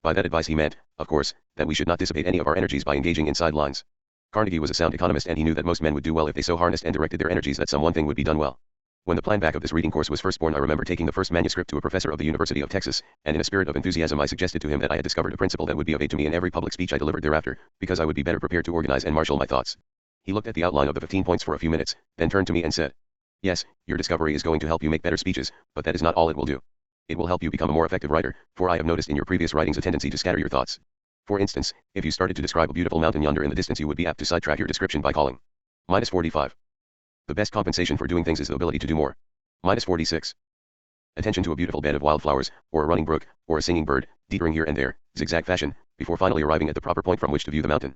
By that advice he meant, of course, that we should not dissipate any of our energies by engaging in sidelines. Carnegie was a sound economist and he knew that most men would do well if they so harnessed and directed their energies that some one thing would be done well. When the plan back of this reading course was first born, I remember taking the first manuscript to a professor of the University of Texas, and in a spirit of enthusiasm I suggested to him that I had discovered a principle that would be of aid to me in every public speech I delivered thereafter, because I would be better prepared to organize and marshal my thoughts. He looked at the outline of the 15 points for a few minutes, then turned to me and said, "Yes, your discovery is going to help you make better speeches, but that is not all it will do. It will help you become a more effective writer, for I have noticed in your previous writings a tendency to scatter your thoughts. For instance, if you started to describe a beautiful mountain yonder in the distance you would be apt to sidetrack your description by calling -45. The best compensation for doing things is the ability to do more. -46. Attention to a beautiful bed of wildflowers, or a running brook, or a singing bird, detoring here and there, zigzag fashion, before finally arriving at the proper point from which to view the mountain.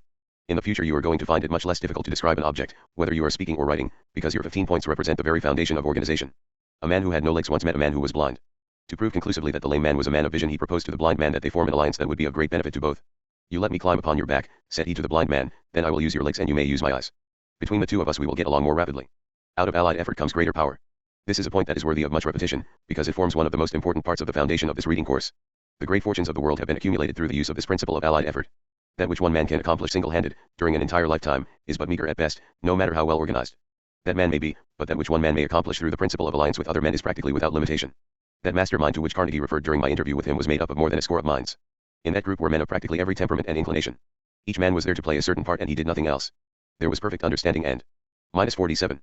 In the future you are going to find it much less difficult to describe an object, whether you are speaking or writing, because your 15 points represent the very foundation of organization. A man who had no legs once met a man who was blind. To prove conclusively that the lame man was a man of vision, he proposed to the blind man that they form an alliance that would be of great benefit to both. "You let me climb upon your back," said he to the blind man, "then I will use your legs and you may use my eyes. Between the two of us we will get along more rapidly. Out of allied effort comes greater power." This is a point that is worthy of much repetition, because it forms one of the most important parts of the foundation of this reading course. The great fortunes of the world have been accumulated through the use of this principle of allied effort. That which one man can accomplish single-handed, during an entire lifetime, is but meager at best, no matter how well organized. That man may be, but that which one man may accomplish through the principle of alliance with other men is practically without limitation. That mastermind to which Carnegie referred during my interview with him was made up of more than a score of minds. In that group were men of practically every temperament and inclination. Each man was there to play a certain part and he did nothing else. There was perfect understanding and -47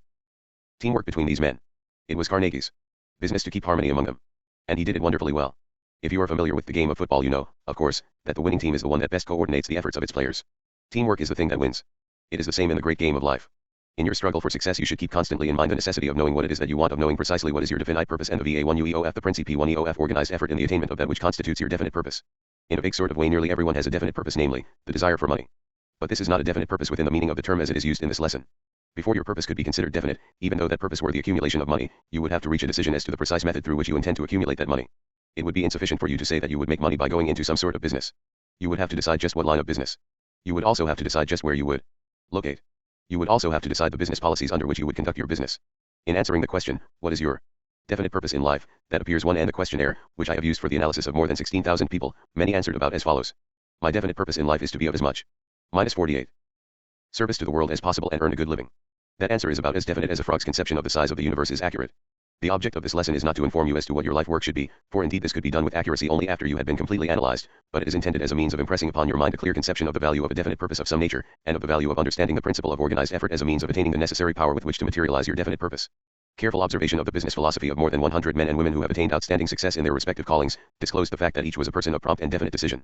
teamwork between these men. It was Carnegie's business to keep harmony among them. And he did it wonderfully well. If you are familiar with the game of football you know, of course, that the winning team is the one that best coordinates the efforts of its players. Teamwork is the thing that wins. It is the same in the great game of life. In your struggle for success you should keep constantly in mind the necessity of knowing what it is that you want, of knowing precisely what is your definite purpose, and the VA1UEOF the Principe 1EOF organized effort in the attainment of that which constitutes your definite purpose. In a big sort of way nearly everyone has a definite purpose, namely, the desire for money. But this is not a definite purpose within the meaning of the term as it is used in this lesson. Before your purpose could be considered definite, even though that purpose were the accumulation of money, you would have to reach a decision as to the precise method through which you intend to accumulate that money. It would be insufficient for you to say that you would make money by going into some sort of business. You would have to decide just what line of business. You would also have to decide just where you would locate. You would also have to decide the business policies under which you would conduct your business. In answering the question, what is your definite purpose in life, that appears one and the questionnaire, which I have used for the analysis of more than 16,000 people, many answered about as follows. My definite purpose in life is to be of as much -48 service to the world as possible and earn a good living. That answer is about as definite as a frog's conception of the size of the universe is accurate. The object of this lesson is not to inform you as to what your life work should be, for indeed this could be done with accuracy only after you had been completely analyzed, but it is intended as a means of impressing upon your mind a clear conception of the value of a definite purpose of some nature, and of the value of understanding the principle of organized effort as a means of attaining the necessary power with which to materialize your definite purpose. Careful observation of the business philosophy of more than 100 men and women who have attained outstanding success in their respective callings disclosed the fact that each was a person of prompt and definite decision.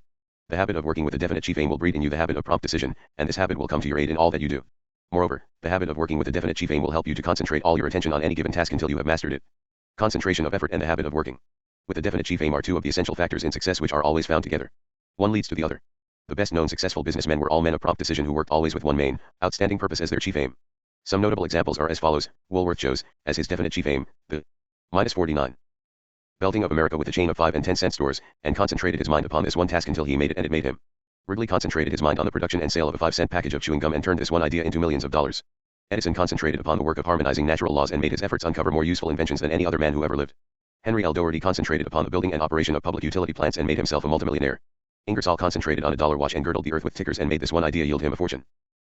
The habit of working with a definite chief aim will breed in you the habit of prompt decision, and this habit will come to your aid in all that you do. Moreover, the habit of working with a definite chief aim will help you to concentrate all your attention on any given task until you have mastered it. Concentration of effort and the habit of working with a definite chief aim are two of the essential factors in success which are always found together. One leads to the other. The best known successful businessmen were all men of prompt decision who worked always with one main, outstanding purpose as their chief aim. Some notable examples are as follows. Woolworth chose, as his definite chief aim, the -49 belting of America with a chain of 5 and 10 cent stores, and concentrated his mind upon this one task until he made it and it made him. Wrigley concentrated his mind on the production and sale of a 5-cent package of chewing gum and turned this one idea into millions of dollars. Edison concentrated upon the work of harmonizing natural laws and made his efforts uncover more useful inventions than any other man who ever lived. Henry L. Doherty concentrated upon the building and operation of public utility plants and made himself a multimillionaire. Ingersoll concentrated on a dollar watch and girdled the earth with tickers and made this one idea yield him a fortune.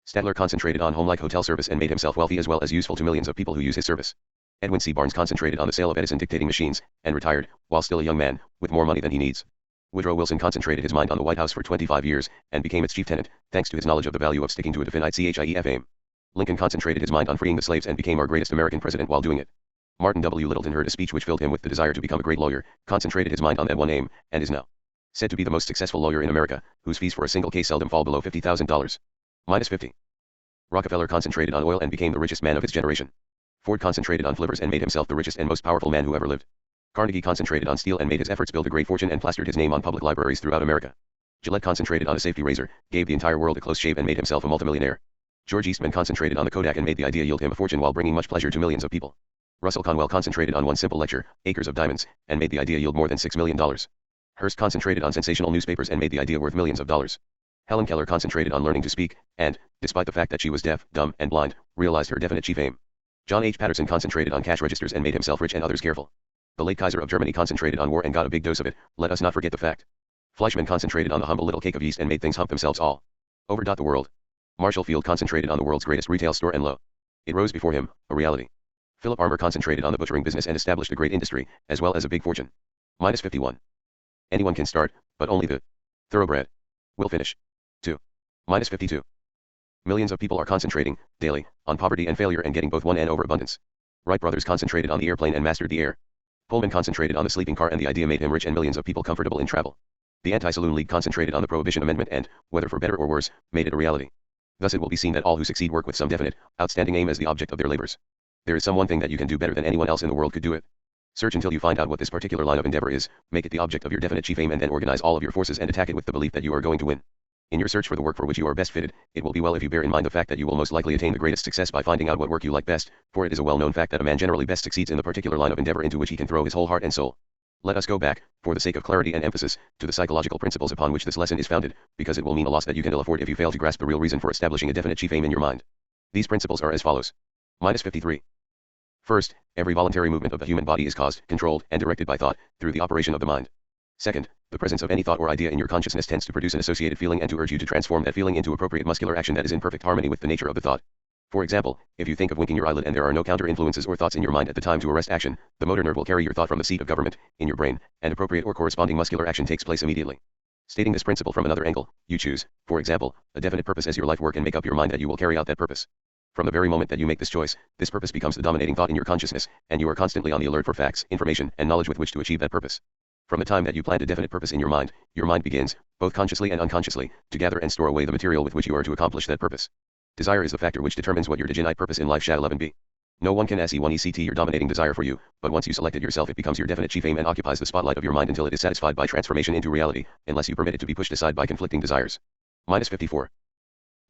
Statler concentrated on home-like hotel service and made himself wealthy as well as useful to millions of people who use his service. Edwin C. Barnes concentrated on the sale of Edison dictating machines, and retired, while still a young man, with more money than he needs. Woodrow Wilson concentrated his mind on the White House for 25 years, and became its chief tenant, thanks to his knowledge of the value of sticking to a definite CHIEF aim. Lincoln concentrated his mind on freeing the slaves and became our greatest American president while doing it. Martin W. Littleton heard a speech which filled him with the desire to become a great lawyer, concentrated his mind on that one aim, and is now said to be the most successful lawyer in America, whose fees for a single case seldom fall below $50,000. Minus 50. Rockefeller concentrated on oil and became the richest man of his generation. Ford concentrated on flippers and made himself the richest and most powerful man who ever lived. Carnegie concentrated on steel and made his efforts build a great fortune and plastered his name on public libraries throughout America. Gillette concentrated on a safety razor, gave the entire world a close shave and made himself a multimillionaire. George Eastman concentrated on the Kodak and made the idea yield him a fortune while bringing much pleasure to millions of people. Russell Conwell concentrated on one simple lecture, Acres of Diamonds, and made the idea yield more than $6 million. Hearst concentrated on sensational newspapers and made the idea worth millions of dollars. Helen Keller concentrated on learning to speak, and, despite the fact that she was deaf, dumb, and blind, realized her definite chief aim. John H. Patterson concentrated on cash registers and made himself rich and others careful. The late Kaiser of Germany concentrated on war and got a big dose of it, let us not forget the fact. Fleischmann concentrated on the humble little cake of yeast and made things hump themselves all over. The world. Marshall Field concentrated on the world's greatest retail store and lo, it rose before him, a reality. Philip Armour concentrated on the butchering business and established a great industry, as well as a big fortune. Minus 51. Anyone can start, but only the thoroughbred will finish. 2. Minus 52. Millions of people are concentrating, daily, on poverty and failure and getting both one and overabundance. Wright brothers concentrated on the airplane and mastered the air. Pullman concentrated on the sleeping car and the idea made him rich and millions of people comfortable in travel. The Anti-Saloon League concentrated on the Prohibition Amendment and, whether for better or worse, made it a reality. Thus it will be seen that all who succeed work with some definite, outstanding aim as the object of their labors. There is some one thing that you can do better than anyone else in the world could do it. Search until you find out what this particular line of endeavor is, make it the object of your definite chief aim and then organize all of your forces and attack it with the belief that you are going to win. In your search for the work for which you are best fitted, it will be well if you bear in mind the fact that you will most likely attain the greatest success by finding out what work you like best, for it is a well-known fact that a man generally best succeeds in the particular line of endeavor into which he can throw his whole heart and soul. Let us go back, for the sake of clarity and emphasis, to the psychological principles upon which this lesson is founded, because it will mean a loss that you can ill afford if you fail to grasp the real reason for establishing a definite chief aim in your mind. These principles are as follows. Minus 53. First, every voluntary movement of the human body is caused, controlled, and directed by thought, through the operation of the mind. Second, the presence of any thought or idea in your consciousness tends to produce an associated feeling and to urge you to transform that feeling into appropriate muscular action that is in perfect harmony with the nature of the thought. For example, if you think of winking your eyelid and there are no counter-influences or thoughts in your mind at the time to arrest action, the motor nerve will carry your thought from the seat of government, in your brain, and appropriate or corresponding muscular action takes place immediately. Stating this principle from another angle, you choose, for example, a definite purpose as your life work and make up your mind that you will carry out that purpose. From the very moment that you make this choice, this purpose becomes the dominating thought in your consciousness, and you are constantly on the alert for facts, information, and knowledge with which to achieve that purpose. From the time that you plant a definite purpose in your mind begins, both consciously and unconsciously, to gather and store away the material with which you are to accomplish that purpose. Desire is the factor which determines what your definite purpose in life shall be. No one can SE1ECT your dominating desire for you, but once you select it yourself it becomes your definite chief aim and occupies the spotlight of your mind until it is satisfied by transformation into reality, unless you permit it to be pushed aside by conflicting desires. Minus 54.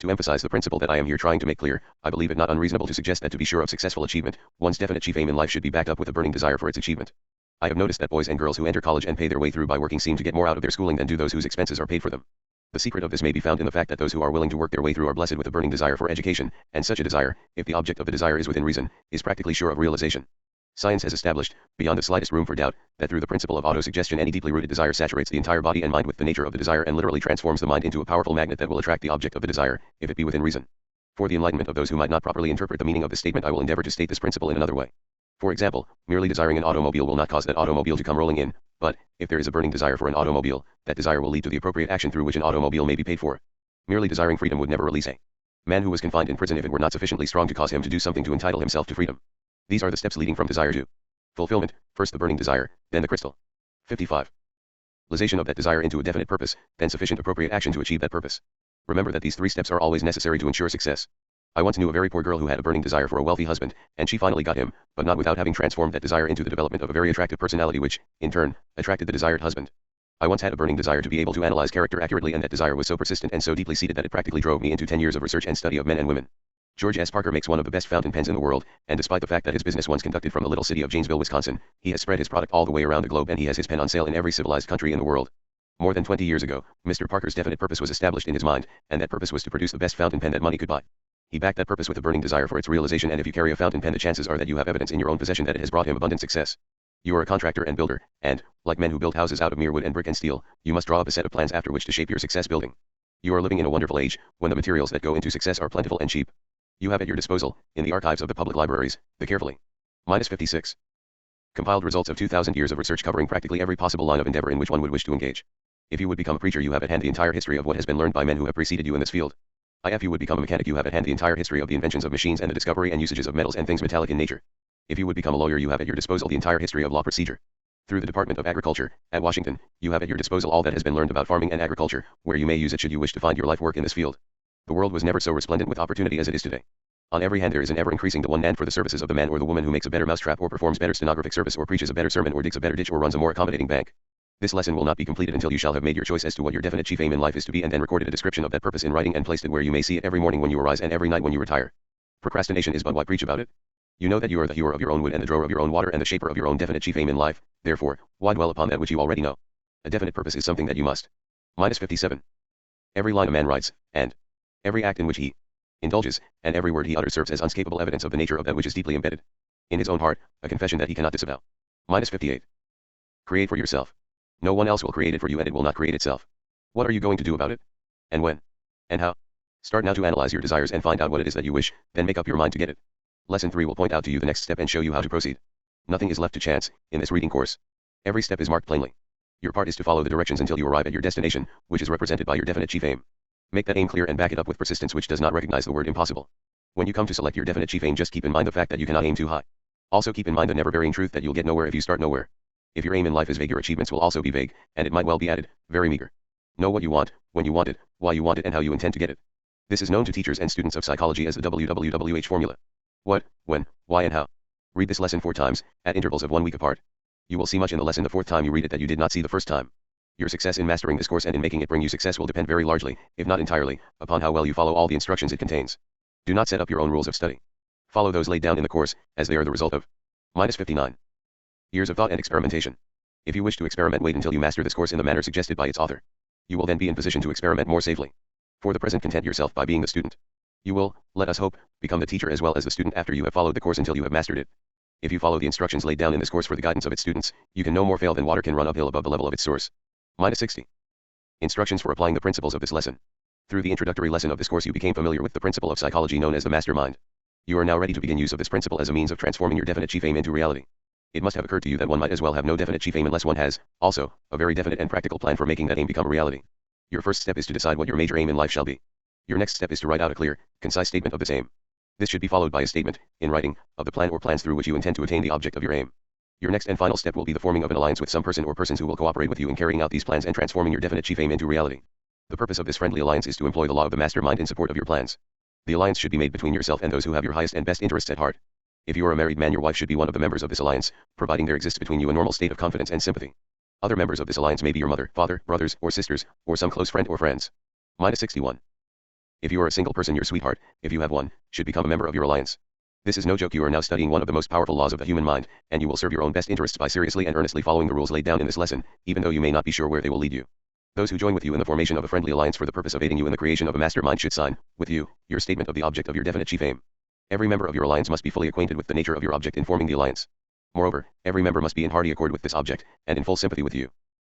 To emphasize the principle that I am here trying to make clear, I believe it not unreasonable to suggest that to be sure of successful achievement, one's definite chief aim in life should be backed up with a burning desire for its achievement. I have noticed that boys and girls who enter college and pay their way through by working seem to get more out of their schooling than do those whose expenses are paid for them. The secret of this may be found in the fact that those who are willing to work their way through are blessed with a burning desire for education, and such a desire, if the object of the desire is within reason, is practically sure of realization. Science has established, beyond the slightest room for doubt, that through the principle of autosuggestion any deeply rooted desire saturates the entire body and mind with the nature of the desire and literally transforms the mind into a powerful magnet that will attract the object of the desire, if it be within reason. For the enlightenment of those who might not properly interpret the meaning of this statement, I will endeavor to state this principle in another way. For example, merely desiring an automobile will not cause that automobile to come rolling in, but, if there is a burning desire for an automobile, that desire will lead to the appropriate action through which an automobile may be paid for. Merely desiring freedom would never release a man who was confined in prison if it were not sufficiently strong to cause him to do something to entitle himself to freedom. These are the steps leading from desire to fulfillment, first the burning desire, then the crystal. 55. Realization of that desire into a definite purpose, then sufficient appropriate action to achieve that purpose. Remember that these three steps are always necessary to ensure success. I once knew a very poor girl who had a burning desire for a wealthy husband, and she finally got him, but not without having transformed that desire into the development of a very attractive personality which, in turn, attracted the desired husband. I once had a burning desire to be able to analyze character accurately, and that desire was so persistent and so deeply seated that it practically drove me into 10 years of research and study of men and women. George S. Parker makes one of the best fountain pens in the world, and despite the fact that his business once conducted from the little city of Janesville, Wisconsin, he has spread his product all the way around the globe and he has his pen on sale in every civilized country in the world. More than 20 years ago, Mr. Parker's definite purpose was established in his mind, and that purpose was to produce the best fountain pen that money could buy. He backed that purpose with a burning desire for its realization, and if you carry a fountain pen the chances are that you have evidence in your own possession that it has brought him abundant success. You are a contractor and builder, and, like men who build houses out of mere wood and brick and steel, you must draw up a set of plans after which to shape your success building. You are living in a wonderful age, when the materials that go into success are plentiful and cheap. You have at your disposal, in the archives of the public libraries, the carefully -56 compiled results of 2,000 years of research covering practically every possible line of endeavor in which one would wish to engage. If you would become a preacher, you have at hand the entire history of what has been learned by men who have preceded you in this field. If you would become a mechanic, you have at hand the entire history of the inventions of machines and the discovery and usages of metals and things metallic in nature. If you would become a lawyer, you have at your disposal the entire history of law procedure. Through the Department of Agriculture, at Washington, you have at your disposal all that has been learned about farming and agriculture, where you may use it should you wish to find your life work in this field. The world was never so resplendent with opportunity as it is today. On every hand there is an ever-increasing demand for the services of the man or the woman who makes a better mousetrap or performs better stenographic service or preaches a better sermon or digs a better ditch or runs a more accommodating bank. This lesson will not be completed until you shall have made your choice as to what your definite chief aim in life is to be and then recorded a description of that purpose in writing and placed it where you may see it every morning when you arise and every night when you retire. Procrastination is but why preach about it? You know that you are the hewer of your own wood and the drawer of your own water and the shaper of your own definite chief aim in life, therefore, why dwell upon that which you already know? A definite purpose is something that you must. -57. Every line a man writes, and every act in which he indulges, and every word he utters serves as unscapable evidence of the nature of that which is deeply embedded in his own heart, a confession that he cannot disavow. -58. Create for yourself. No one else will create it for you and it will not create itself. What are you going to do about it? And when? And how? Start now to analyze your desires and find out what it is that you wish, then make up your mind to get it. Lesson 3 will point out to you the next step and show you how to proceed. Nothing is left to chance, in this reading course. Every step is marked plainly. Your part is to follow the directions until you arrive at your destination, which is represented by your definite chief aim. Make that aim clear and back it up with persistence which does not recognize the word impossible. When you come to select your definite chief aim, just keep in mind the fact that you cannot aim too high. Also keep in mind the never-varying truth that you'll get nowhere if you start nowhere. If your aim in life is vague, your achievements will also be vague, and it might well be added, very meager. Know what you want, when you want it, why you want it, and how you intend to get it. This is known to teachers and students of psychology as the WWWH formula. What, when, why, and how. Read this lesson 4 times, at intervals of 1 week apart. You will see much in the lesson the 4th time you read it that you did not see the first time. Your success in mastering this course and in making it bring you success will depend very largely, if not entirely, upon how well you follow all the instructions it contains. Do not set up your own rules of study. Follow those laid down in the course, as they are the result of -59 years of thought and experimentation. If you wish to experiment, wait until you master this course in the manner suggested by its author. You will then be in position to experiment more safely. For the present, content yourself by being the student. You will, let us hope, become the teacher as well as the student after you have followed the course until you have mastered it. If you follow the instructions laid down in this course for the guidance of its students, you can no more fail than water can run uphill above the level of its source. -60. Instructions for applying the principles of this lesson. Through the introductory lesson of this course you became familiar with the principle of psychology known as the mastermind. You are now ready to begin use of this principle as a means of transforming your definite chief aim into reality. It must have occurred to you that one might as well have no definite chief aim unless one has, also, a very definite and practical plan for making that aim become a reality. Your first step is to decide what your major aim in life shall be. Your next step is to write out a clear, concise statement of this aim. This should be followed by a statement, in writing, of the plan or plans through which you intend to attain the object of your aim. Your next and final step will be the forming of an alliance with some person or persons who will cooperate with you in carrying out these plans and transforming your definite chief aim into reality. The purpose of this friendly alliance is to employ the law of the mastermind in support of your plans. The alliance should be made between yourself and those who have your highest and best interests at heart. If you are a married man, your wife should be one of the members of this alliance, providing there exists between you a normal state of confidence and sympathy. Other members of this alliance may be your mother, father, brothers, or sisters, or some close friend or friends. -61. If you are a single person, your sweetheart, if you have one, should become a member of your alliance. This is no joke. You are now studying one of the most powerful laws of the human mind, and you will serve your own best interests by seriously and earnestly following the rules laid down in this lesson, even though you may not be sure where they will lead you. Those who join with you in the formation of a friendly alliance for the purpose of aiding you in the creation of a mastermind should sign, with you, your statement of the object of your definite chief aim. Every member of your alliance must be fully acquainted with the nature of your object in forming the alliance. Moreover, every member must be in hearty accord with this object, and in full sympathy with you.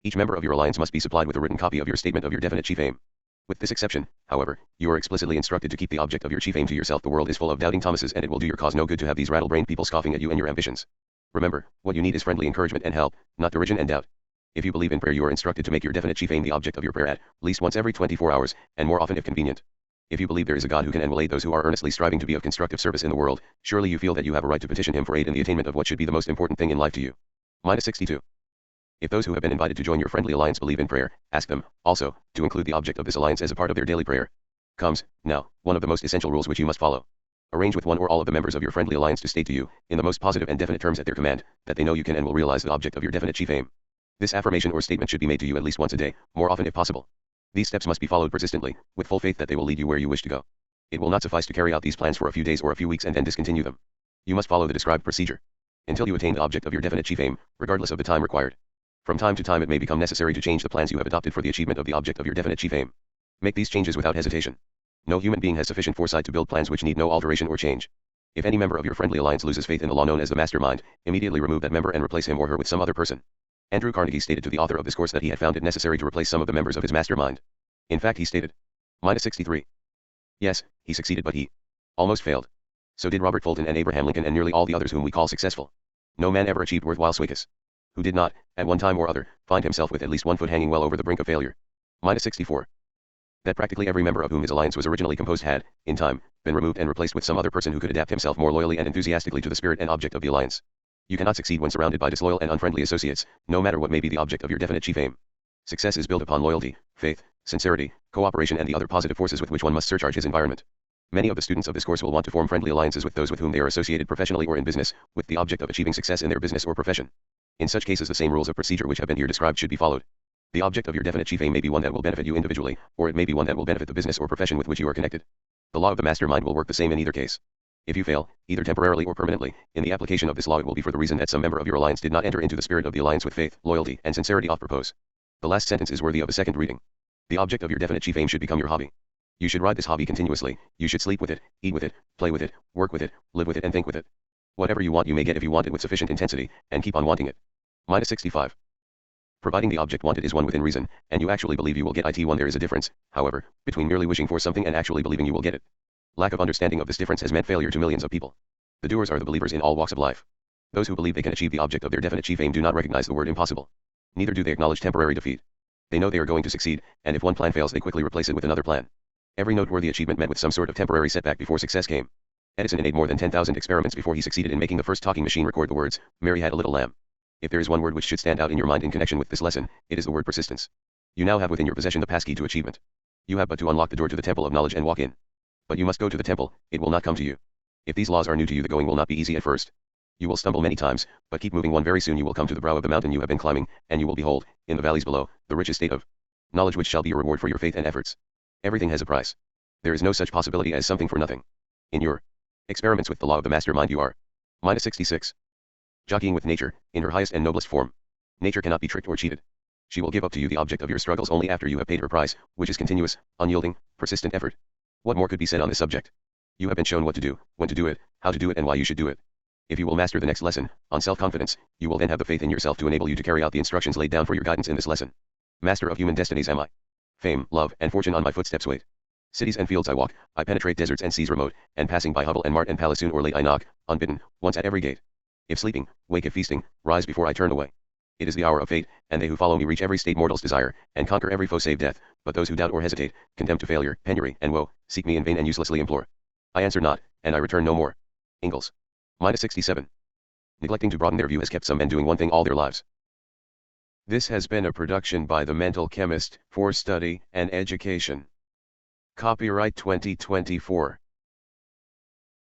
Each member of your alliance must be supplied with a written copy of your statement of your definite chief aim. With this exception, however, you are explicitly instructed to keep the object of your chief aim to yourself. The world is full of doubting Thomases, and it will do your cause no good to have these rattle-brained people scoffing at you and your ambitions. Remember, what you need is friendly encouragement and help, not derision and doubt. If you believe in prayer, you are instructed to make your definite chief aim the object of your prayer at least once every 24 hours, and more often if convenient. If you believe there is a God who can and will aid those who are earnestly striving to be of constructive service in the world, surely you feel that you have a right to petition him for aid in the attainment of what should be the most important thing in life to you. -62. If those who have been invited to join your friendly alliance believe in prayer, ask them, also, to include the object of this alliance as a part of their daily prayer. Comes, now, one of the most essential rules which you must follow. Arrange with one or all of the members of your friendly alliance to state to you, in the most positive and definite terms at their command, that they know you can and will realize the object of your definite chief aim. This affirmation or statement should be made to you at least once a day, more often if possible. These steps must be followed persistently, with full faith that they will lead you where you wish to go. It will not suffice to carry out these plans for a few days or a few weeks and then discontinue them. You must follow the described procedure until you attain the object of your definite chief aim, regardless of the time required. From time to time it may become necessary to change the plans you have adopted for the achievement of the object of your definite chief aim. Make these changes without hesitation. No human being has sufficient foresight to build plans which need no alteration or change. If any member of your friendly alliance loses faith in the law known as the mastermind, immediately remove that member and replace him or her with some other person. Andrew Carnegie stated to the author of this course that he had found it necessary to replace some of the members of his mastermind. In fact, he stated, -63. Yes, he succeeded, but he almost failed. So did Robert Fulton and Abraham Lincoln and nearly all the others whom we call successful. No man ever achieved worthwhile success who did not, at one time or other, find himself with at least one foot hanging well over the brink of failure. -64. That practically every member of whom his alliance was originally composed had, in time, been removed and replaced with some other person who could adapt himself more loyally and enthusiastically to the spirit and object of the alliance. You cannot succeed when surrounded by disloyal and unfriendly associates, no matter what may be the object of your definite chief aim. Success is built upon loyalty, faith, sincerity, cooperation and the other positive forces with which one must surcharge his environment. Many of the students of this course will want to form friendly alliances with those with whom they are associated professionally or in business, with the object of achieving success in their business or profession. In such cases the same rules of procedure which have been here described should be followed. The object of your definite chief aim may be one that will benefit you individually, or it may be one that will benefit the business or profession with which you are connected. The law of the mastermind will work the same in either case. If you fail, either temporarily or permanently, in the application of this law it will be for the reason that some member of your alliance did not enter into the spirit of the alliance with faith, loyalty, and sincerity off purpose. The last sentence is worthy of a second reading. The object of your definite chief aim should become your hobby. You should ride this hobby continuously, you should sleep with it, eat with it, play with it, work with it, live with it and think with it. Whatever you want you may get if you want it with sufficient intensity, and keep on wanting it. -65. Providing the object wanted is one within reason, and you actually believe you will get it one there is a difference, however, between merely wishing for something and actually believing you will get it. Lack of understanding of this difference has meant failure to millions of people. The doers are the believers in all walks of life. Those who believe they can achieve the object of their definite chief aim do not recognize the word impossible. Neither do they acknowledge temporary defeat. They know they are going to succeed, and if one plan fails they quickly replace it with another plan. Every noteworthy achievement met with some sort of temporary setback before success came. Edison made more than 10,000 experiments before he succeeded in making the first talking machine record the words, "Mary had a little lamb." If there is one word which should stand out in your mind in connection with this lesson, it is the word persistence. You now have within your possession the passkey to achievement. You have but to unlock the door to the temple of knowledge and walk in. But you must go to the temple, it will not come to you. If these laws are new to you the going will not be easy at first. You will stumble many times, but keep moving very soon you will come to the brow of the mountain you have been climbing, and you will behold, in the valleys below, the richest state of knowledge which shall be a reward for your faith and efforts. Everything has a price. There is no such possibility as something for nothing. In your experiments with the law of the mastermind you are -66. Jockeying with nature, in her highest and noblest form. Nature cannot be tricked or cheated. She will give up to you the object of your struggles only after you have paid her price, which is continuous, unyielding, persistent effort. What more could be said on this subject? You have been shown what to do, when to do it, how to do it and why you should do it. If you will master the next lesson, on self-confidence, you will then have the faith in yourself to enable you to carry out the instructions laid down for your guidance in this lesson. Master of human destinies am I. Fame, love, and fortune on my footsteps wait. Cities and fields I walk, I penetrate deserts and seas remote, and passing by hovel and mart and palace soon or late I knock, unbidden, once at every gate. If sleeping, wake if feasting, rise before I turn away. It is the hour of fate, and they who follow me reach every state mortals desire, and conquer every foe save death, but those who doubt or hesitate, condemned to failure, penury, and woe, seek me in vain and uselessly implore. I answer not, and I return no more. Ingalls. -67. Neglecting to broaden their view has kept some men doing one thing all their lives. This has been a production by the Mental Chemist, for study and education. Copyright 2024.